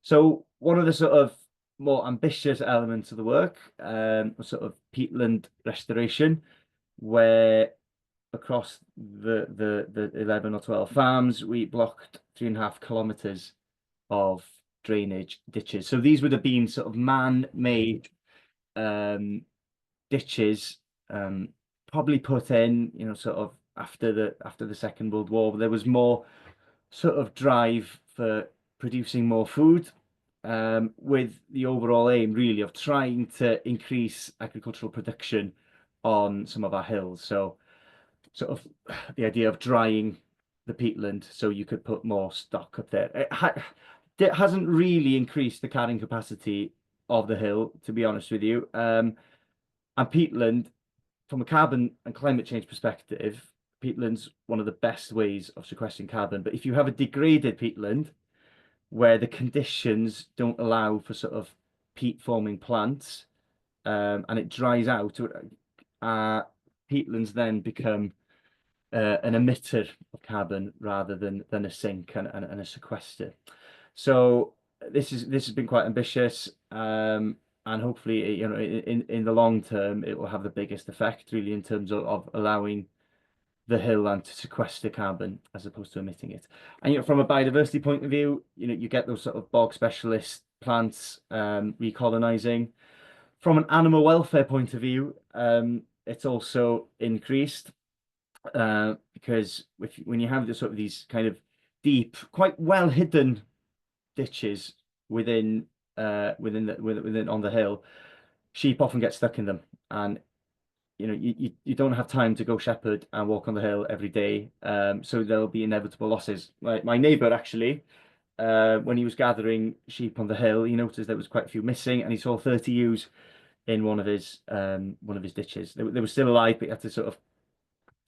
So one of the sort of more ambitious elements of the work was sort of peatland restoration, where across the 11 or 12 farms, we blocked 3.5 kilometers of drainage ditches. So these would have been sort of man-made ditches, probably put in, sort of after the Second World War. There was more sort of drive for producing more food, with the overall aim really of trying to increase agricultural production on some of our hills. So sort of the idea of drying the peatland so you could put more stock up there. It hasn't really increased the carrying capacity of the hill, to be honest with you. And peatland, from a carbon and climate change perspective, peatland's one of the best ways of sequestering carbon. But if you have a degraded peatland where the conditions don't allow for sort of peat forming plants, and it dries out, peatlands then become an emitter of carbon rather than a sink and a sequester. So this has been quite ambitious, and hopefully, in the long term, it will have the biggest effect really in terms of allowing the hill and to sequester carbon as opposed to emitting it. And you know, from a biodiversity point of view, you know, you get those sort of bog specialist plants recolonizing. From an animal welfare point of view, it's also increased because when you have the sort of these kind of deep, quite well hidden ditches within on the hill, sheep often get stuck in them, and you know you don't have time to go shepherd and walk on the hill every day, so there'll be inevitable losses. My neighbour actually, when he was gathering sheep on the hill, he noticed there was quite a few missing, and he saw 30 ewes in one of his ditches. They were still alive, but he had to sort of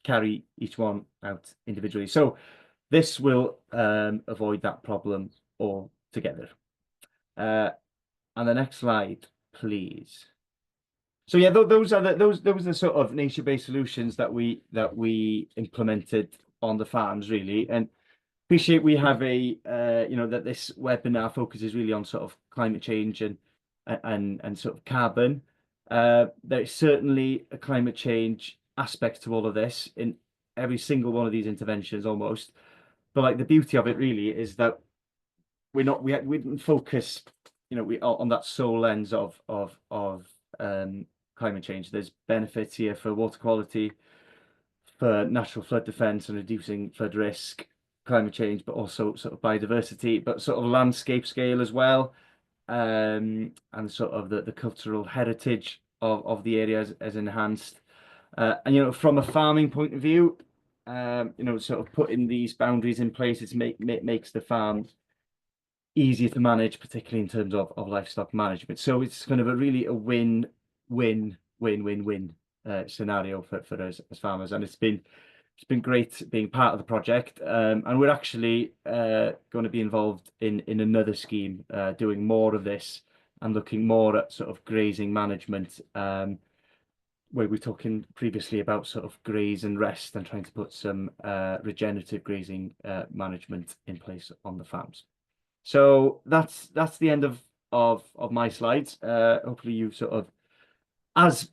carry each one out individually. So this will avoid that problem altogether. And the next slide, please. So yeah, those are the sort of nature-based solutions that we implemented on the farms, really. And appreciate we have a that this webinar focuses really on sort of climate change and sort of carbon. There's certainly a climate change aspect to all of this in every single one of these interventions almost. But like the beauty of it really is that we didn't focus, on that sole lens of climate change. There's benefits here for water quality, for natural flood defence and reducing flood risk, climate change, but also sort of biodiversity, but sort of landscape scale as well, and sort of the cultural heritage of the area as enhanced. And from a farming point of view, sort of putting these boundaries in place, makes the farm easier to manage, particularly in terms of livestock management. So it's kind of a win-win scenario for us as farmers, and it's been great being part of the project. And we're actually going to be involved in another scheme, doing more of this and looking more at sort of grazing management, where we were talking previously about sort of graze and rest and trying to put some regenerative grazing management in place on the farms. So that's the end of my slides. Hopefully you sort of, as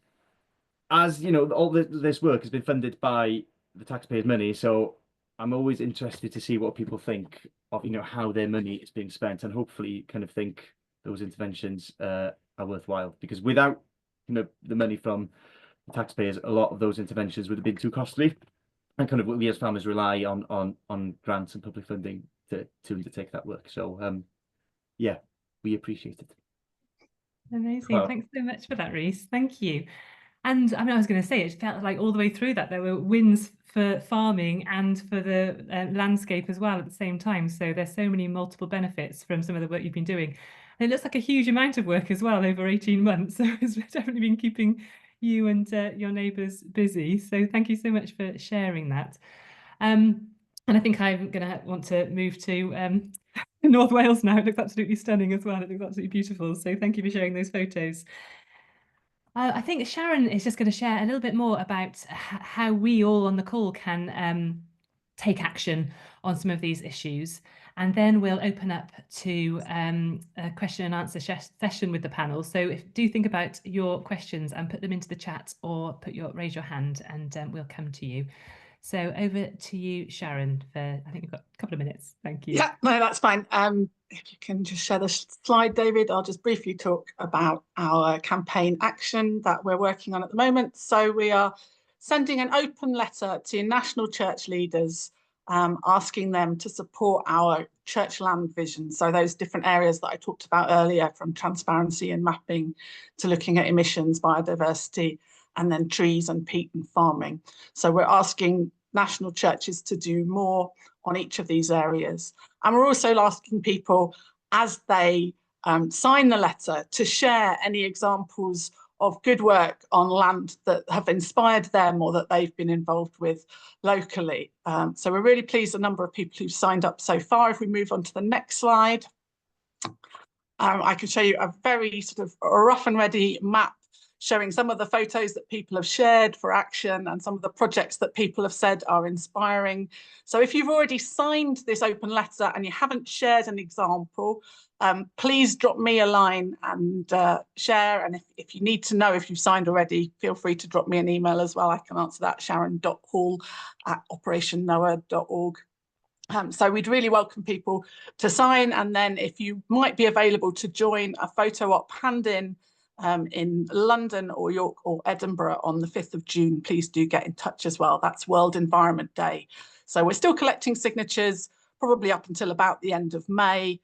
all this work has been funded by the taxpayers' money, so I'm always interested to see what people think of how their money is being spent, and hopefully kind of think those interventions are worthwhile, because without the money from the taxpayers, a lot of those interventions would have been too costly, and kind of we as farmers rely on grants and public funding to undertake that work. So yeah, we appreciate it. Amazing. Well, thanks so much for that, Rhys. Thank you. And I mean, I was going to say, it felt like all the way through that there were wins for farming and for the landscape as well at the same time. So there's so many multiple benefits from some of the work you've been doing. And it looks like a huge amount of work as well over 18 months. So it's definitely been keeping you and your neighbours busy. So thank you so much for sharing that. And I think I'm going to want to move to North Wales now. It looks absolutely stunning as well. It looks absolutely beautiful. So thank you for sharing those photos. I think Sharon is just going to share a little bit more about how we all on the call can take action on some of these issues. And then we'll open up to a question and answer session with the panel. So do think about your questions and put them into the chat, or raise your hand, and we'll come to you. So over to you, Sharon, for I think we've got a couple of minutes. Thank you. Yeah, no, that's fine. If you can just share the slide, David, I'll just briefly talk about our campaign action that we're working on at the moment. So we are sending an open letter to national church leaders, asking them to support our church land vision. So those different areas that I talked about earlier, from transparency and mapping to looking at emissions, biodiversity, and then trees and peat and farming. So we're asking national churches to do more on each of these areas. And we're also asking people, as they sign the letter, to share any examples of good work on land that have inspired them or that they've been involved with locally. So we're really pleased the number of people who've signed up so far. If we move on to the next slide, I can show you a very sort of rough and ready map showing some of the photos that people have shared for action and some of the projects that people have said are inspiring. So if you've already signed this open letter and you haven't shared an example, please drop me a line and share. And if you need to know if you've signed already, feel free to drop me an email as well. I can answer that, sharon.hall@operationnoah.org. So we'd really welcome people to sign. And then if you might be available to join a photo op hand-in London or York or Edinburgh on the 5th of June, please do get in touch as well. That's World Environment Day. So we're still collecting signatures, probably up until about the end of May,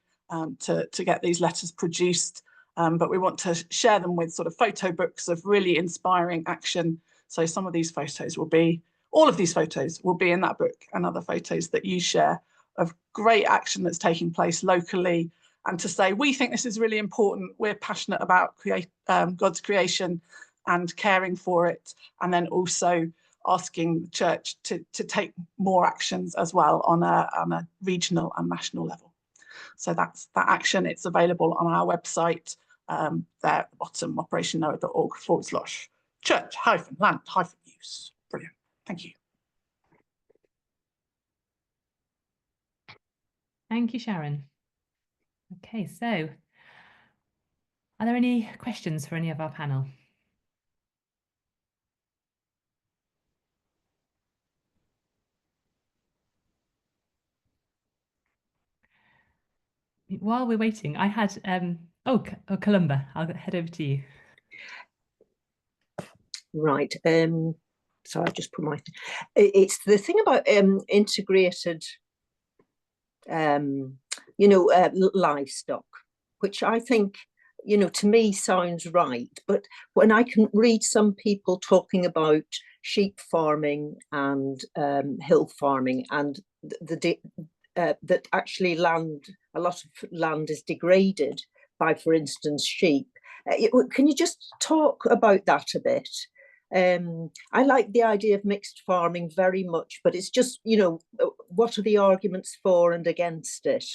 to get these letters produced. But we want to share them with sort of photo books of really inspiring action. So some of these photos will be, all of these photos will be in that book, and other photos that you share of great action that's taking place locally. And to say, we think this is really important. We're passionate about God's creation and caring for it. And then also asking the church to take more actions as well on a regional and national level. So that's that action. It's available on our website there at the bottom, operationnoah.org/church-land-use. Brilliant. Thank you. Thank you, Sharon. Okay, so are there any questions for any of our panel? While we're waiting, I had, Columba, I'll head over to you. Right. So I just put my, it's the thing about integrated, livestock, which I think, to me sounds right. But when I can read some people talking about sheep farming and hill farming, and that actually a lot of land is degraded by, for instance, sheep. Can you just talk about that a bit? I like the idea of mixed farming very much, but it's just, what are the arguments for and against it?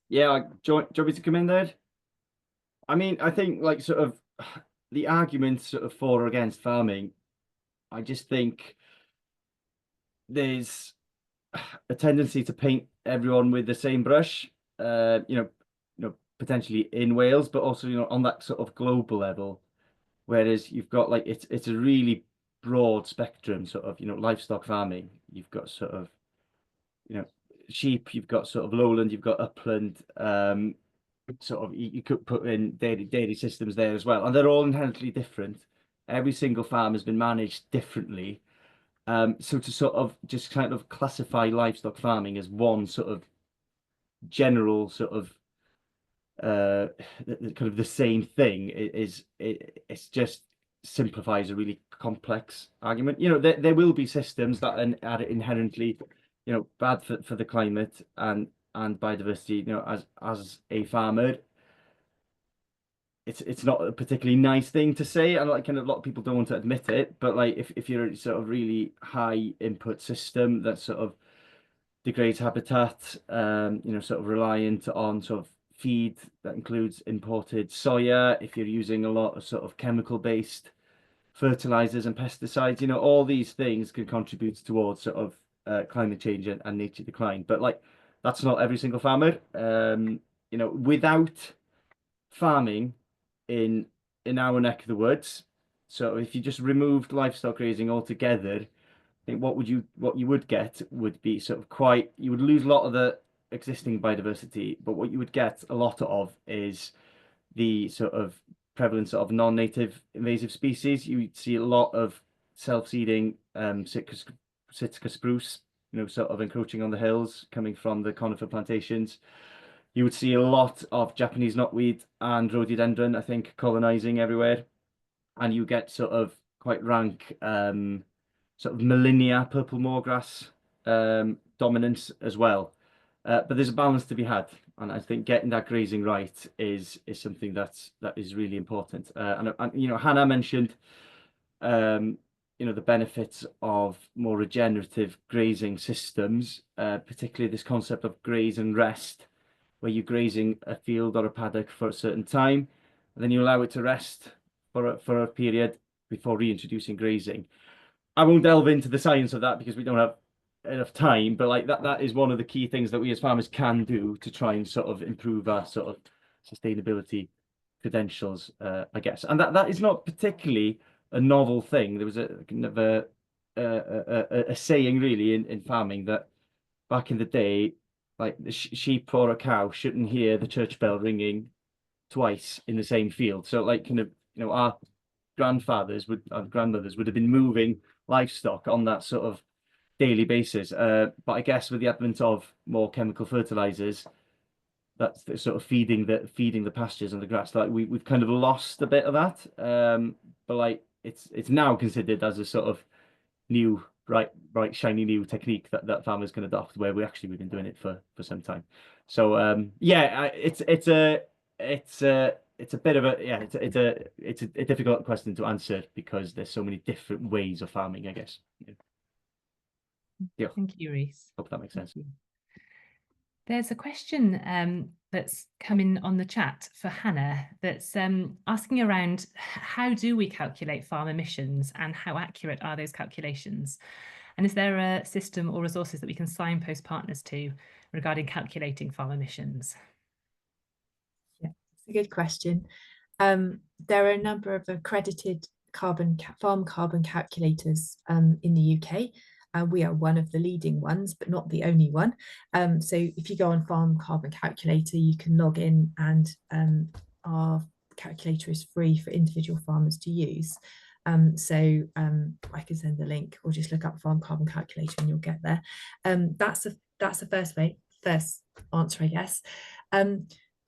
Yeah, do you want me to come in there? I mean, I think like sort of the arguments sort of for or against farming, I just think there's a tendency to paint everyone with the same brush, potentially in Wales, but also, on that sort of global level. Whereas you've got like, it's a really broad spectrum sort of, livestock farming. You've got sort of, sheep, you've got sort of lowland, you've got upland, sort of, you could put in dairy systems there as well. And they're all inherently different. Every single farm has been managed differently. So to sort of just kind of classify livestock farming as one sort of general sort of kind of the same thing it's just simplifies a really complex argument. There will be systems that are inherently bad for the climate and biodiversity. As a farmer, it's not a particularly nice thing to say, and like kind of a lot of people don't want to admit it, but like if you're a sort of really high input system that sort of degrades habitat, sort of reliant on sort of feed that includes imported soya, if you're using a lot of sort of chemical based fertilizers and pesticides, all these things can contribute towards sort of climate change and nature decline. But like, that's not every single farmer. Without farming in our neck of the woods, so if you just removed livestock grazing altogether, I think what you would get would be sort of you would lose a lot of the existing biodiversity, but what you would get a lot of is the sort of prevalence of non-native invasive species. You would see a lot of self-seeding Sitka spruce, sort of encroaching on the hills coming from the conifer plantations. You would see a lot of Japanese knotweed and rhododendron, I think, colonizing everywhere. And you get sort of quite rank sort of Millennia purple moorgrass dominance as well. But there's a balance to be had, and I think getting that grazing right is something that is really important. And Hannah mentioned the benefits of more regenerative grazing systems, particularly this concept of graze and rest, where you're grazing a field or a paddock for a certain time, and then you allow it to rest for a period before reintroducing grazing. I won't delve into the science of that because we don't have enough time, but like that is one of the key things that we as farmers can do to try and sort of improve our sort of sustainability credentials, I guess. And that is not particularly a novel thing. There was a kind of a saying really in farming that back in the day, like the sheep or a cow shouldn't hear the church bell ringing twice in the same field. So like kind of, you know, our grandmothers would have been moving livestock on that sort of daily basis. But I guess with the advent of more chemical fertilizers, that's the sort of feeding the pastures and the grass, like we've kind of lost a bit of that. But like it's now considered as a sort of new bright shiny new technique that farmers can adopt, where we've been doing it for some time. So yeah, it's a bit of a it's a difficult question to answer because there's so many different ways of farming, I guess. Yeah. Thank you, Rhys. Hope that makes sense. There's a question that's come in on the chat for Hannah that's asking around how do we calculate farm emissions and how accurate are those calculations? And is there a system or resources that we can signpost partners to regarding calculating farm emissions? Yeah, it's a good question. There are a number of accredited farm carbon calculators in the UK. We are one of the leading ones, but not the only one. So if you go on Farm Carbon Calculator, you can log in, and our calculator is free for individual farmers to use. So I can send the link, or just look up Farm Carbon Calculator and you'll get there. That's the first answer, I guess.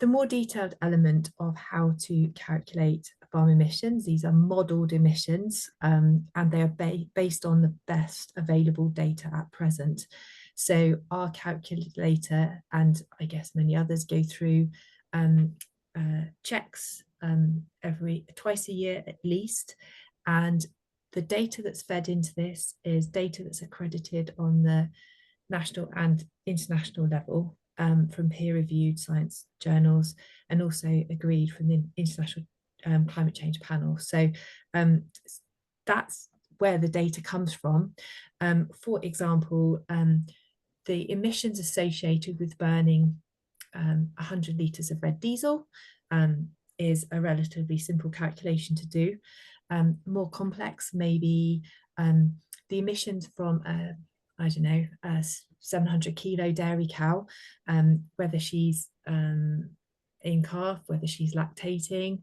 The more detailed element of how to calculate farm emissions, these are modelled emissions, and they are based on the best available data at present. So our calculator, and I guess many others, go through checks twice a year at least, and the data that's fed into this is data that's accredited on the national and international level from peer-reviewed science journals, and also agreed from the International Climate Change Panel. So that's where the data comes from. For example, the emissions associated with burning 100 litres of red diesel is a relatively simple calculation to do. More complex, maybe the emissions from I don't know, a 700 kilo dairy cow, whether she's in calf, whether she's lactating,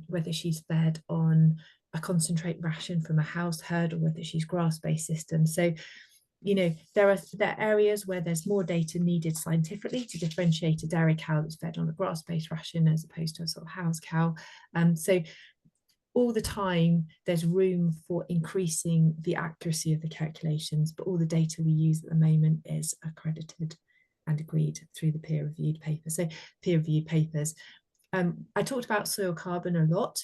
whether she's fed on a concentrate ration from a house herd, or whether she's grass-based system. So, you know, there are areas where there's more data needed scientifically to differentiate a dairy cow that's fed on a grass-based ration as opposed to a sort of house cow. So all the time there's room for increasing the accuracy of the calculations, but all the data we use at the moment is accredited and agreed through the peer-reviewed paper. So peer-reviewed papers. I talked about soil carbon a lot.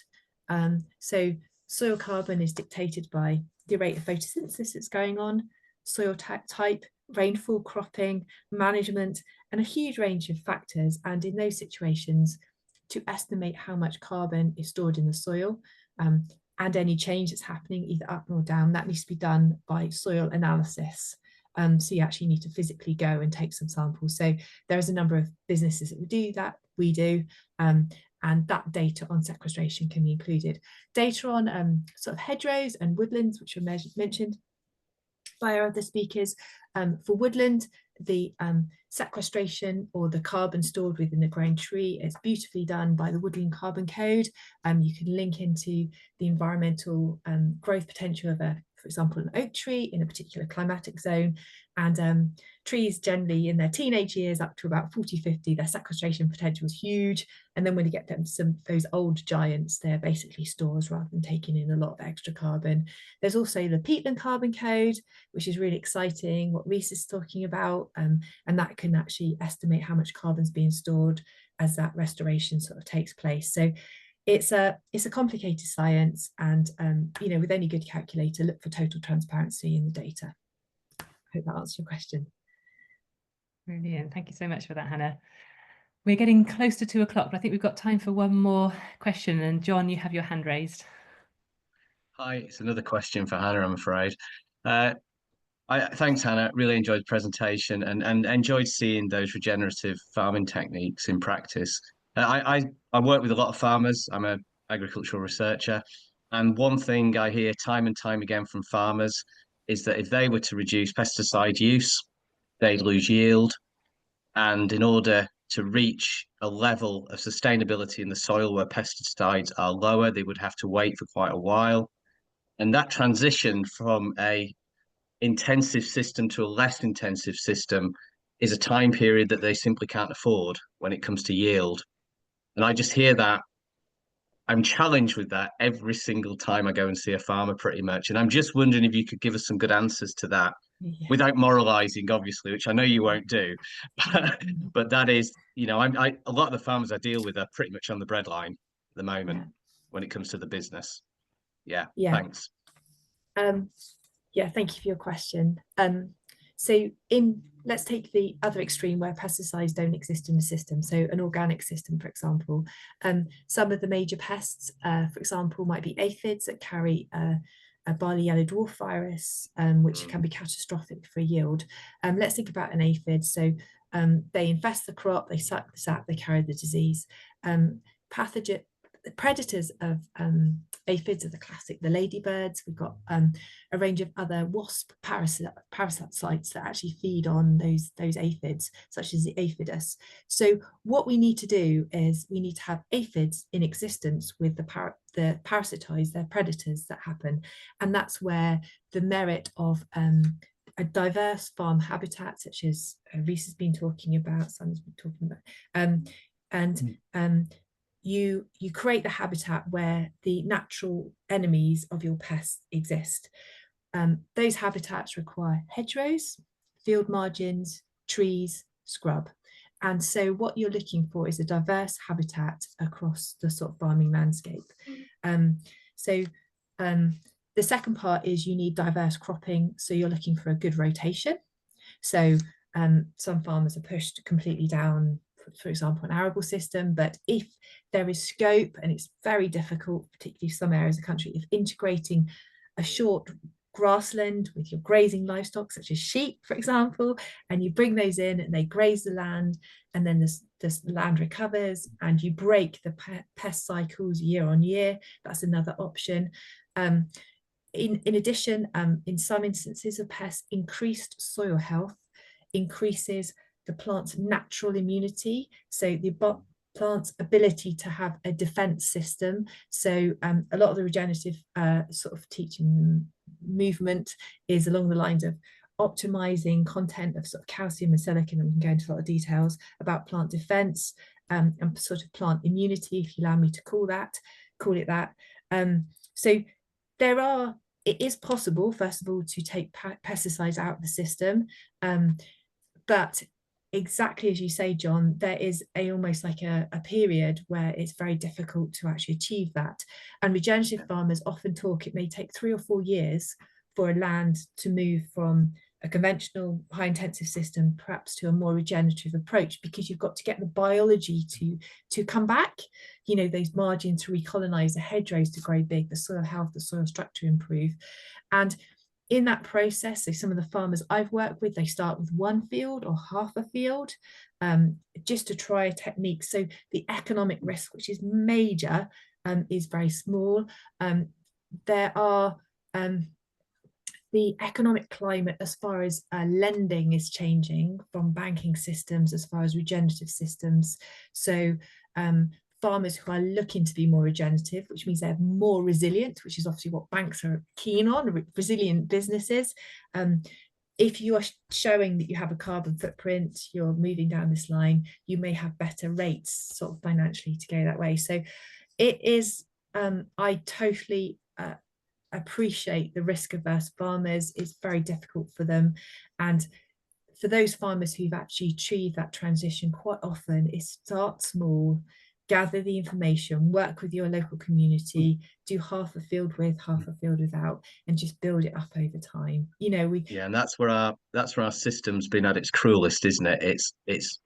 So soil carbon is dictated by the rate of photosynthesis that's going on, soil type, rainfall, cropping, management, and a huge range of factors. And in those situations, to estimate how much carbon is stored in the soil and any change that's happening either up or down, that needs to be done by soil analysis. So you actually need to physically go and take some samples. So there's a number of businesses that do that, we do, and that data on sequestration can be included. Data on sort of hedgerows and woodlands, which were mentioned by our other speakers. For woodland, the sequestration or the carbon stored within the grown tree is beautifully done by the Woodland Carbon Code. You can link into the environmental growth potential of for example, an oak tree in a particular climatic zone. And trees generally in their teenage years up to about 40, 50, their sequestration potential is huge. And then when you get them those old giants, they're basically stores rather than taking in a lot of extra carbon. There's also the peatland carbon code, which is really exciting, what Rhys is talking about. And that can actually estimate how much carbon's being stored as that restoration sort of takes place. So it's a complicated science, and you know, with any good calculator, look for total transparency in the data. I hope that answers your question. Brilliant. Thank you so much for that, Hannah. We're getting close to 2 o'clock, but I think we've got time for one more question. And John, you have your hand raised. Hi, it's another question for Hannah, I'm afraid. Thanks, Hannah. Really enjoyed the presentation and enjoyed seeing those regenerative farming techniques in practice. I work with a lot of farmers. I'm an agricultural researcher. And one thing I hear time and time again from farmers is that if they were to reduce pesticide use, they'd lose yield. And in order to reach a level of sustainability in the soil where pesticides are lower, they would have to wait for quite a while. And that transition from a intensive system to a less intensive system is a time period that they simply can't afford when it comes to yield. And I just hear that. I'm challenged with that every single time I go and see a farmer, pretty much. And I'm just wondering if you could give us some good answers to that, without moralizing, obviously, which I know you won't do. But that is, you know, a lot of the farmers I deal with are pretty much on the breadline at the moment when it comes to the business. Yeah. Thanks. Yeah, thank you for your question. Let's take the other extreme where pesticides don't exist in the system. So an organic system, for example, some of the major pests, for example, might be aphids that carry a barley yellow dwarf virus, which can be catastrophic for yield. Let's think about an aphid. So they infest the crop, they suck the sap, they carry the disease. Pathogen predators of aphids are the classic, the ladybirds. We've got a range of other wasp parasites that actually feed on those aphids, such as the aphidus. So what we need to do is we need to have aphids in existence with the parasitoids, their predators that happen. And that's where the merit of a diverse farm habitat, such as Rhys has been talking about, Simon's been talking about, you create the habitat where the natural enemies of your pests exist. Those habitats require hedgerows, field margins, trees, scrub. And so what you're looking for is a diverse habitat across the sort of farming landscape. The second part is you need diverse cropping. So you're looking for a good rotation. So some farmers are pushed completely down, for example, an arable system, but if there is scope, and it's very difficult, particularly some areas of the country, if integrating a short grassland with your grazing livestock, such as sheep, for example, and you bring those in and they graze the land, and then this land recovers and you break the pest cycles year on year, that's another option. In addition, in some instances of pests, increased soil health increases the plant's natural immunity, so the plant's ability to have a defense system. So a lot of the regenerative sort of teaching movement is along the lines of optimizing content of sort of calcium and silicon, and we can go into a lot of details about plant defense and sort of plant immunity, if you allow me to call it that. So it is possible, first of all, to take pesticides out of the system, but exactly as you say, John, there is almost like a period where it's very difficult to actually achieve that. And regenerative farmers often talk, it may take 3 or 4 years for a land to move from a conventional high intensive system perhaps to a more regenerative approach, because you've got to get the biology to come back, you know, those margins to recolonize, the hedgerows to grow big, the soil health, the soil structure improve. And in that process, so some of the farmers I've worked with, they start with 1 field or half a field just to try a technique. So the economic risk, which is major, is very small. There are the economic climate as far as lending is changing from banking systems as far as regenerative systems. So farmers who are looking to be more regenerative, which means they're more resilient, which is obviously what banks are keen on, resilient businesses. If you are showing that you have a carbon footprint, you're moving down this line, you may have better rates sort of financially to go that way. So it is, I totally appreciate the risk averse farmers. It's very difficult for them. And for those farmers who've actually achieved that transition, quite often it starts small, gather the information, work with your local community, do half a field with, half a field without, and just build it up over time. You know, and that's where our system's been at its cruelest, isn't it? It's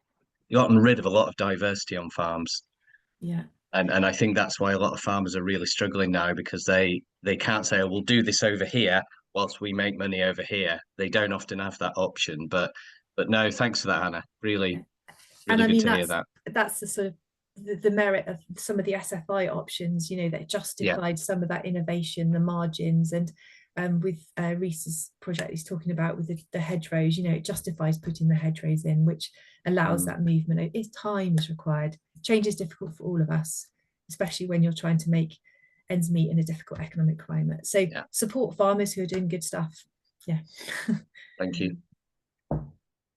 gotten rid of a lot of diversity on farms. Yeah. And I think that's why a lot of farmers are really struggling now, because they can't say, oh, we'll do this over here whilst we make money over here. They don't often have that option. But no, thanks for that, Hannah. Really, And really I good mean, to hear that. that's the sort of the merit of some of the SFI options, you know, that justified some of that innovation, the margins, and with Rhys's project he's talking about with the hedgerows, you know, it justifies putting the hedgerows in, which allows that movement. It's time is required. Change is difficult for all of us, especially when you're trying to make ends meet in a difficult economic climate. So support farmers who are doing good stuff. Yeah. Thank you.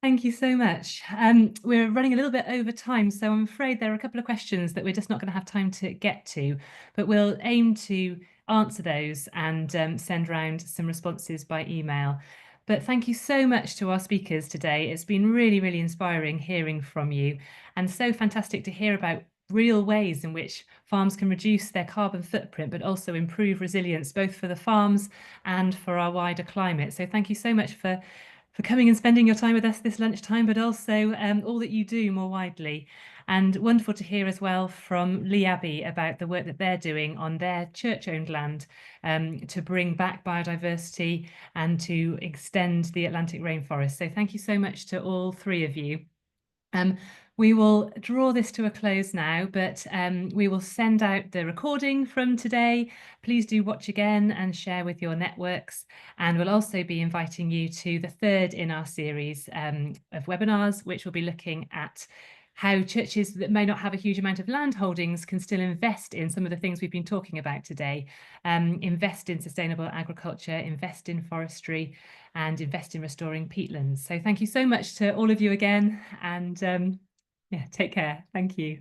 Thank you so much. We're running a little bit over time, so I'm afraid there are a couple of questions that we're just not going to have time to get to, but we'll aim to answer those and send round some responses by email. But thank you so much to our speakers today. It's been really, really inspiring hearing from you, and so fantastic to hear about real ways in which farms can reduce their carbon footprint, but also improve resilience, both for the farms and for our wider climate. So thank you so much for coming and spending your time with us this lunchtime, but also all that you do more widely. And wonderful to hear as well from Lee Abbey about the work that they're doing on their church-owned land to bring back biodiversity and to extend the Atlantic rainforest. So thank you so much to all three of you. We will draw this to a close now, but we will send out the recording from today. Please do watch again and share with your networks. And we'll also be inviting you to the third in our series of webinars, which will be looking at how churches that may not have a huge amount of land holdings can still invest in some of the things we've been talking about today. Invest in sustainable agriculture, invest in forestry, and invest in restoring peatlands. So thank you so much to all of you again, and yeah, take care. Thank you.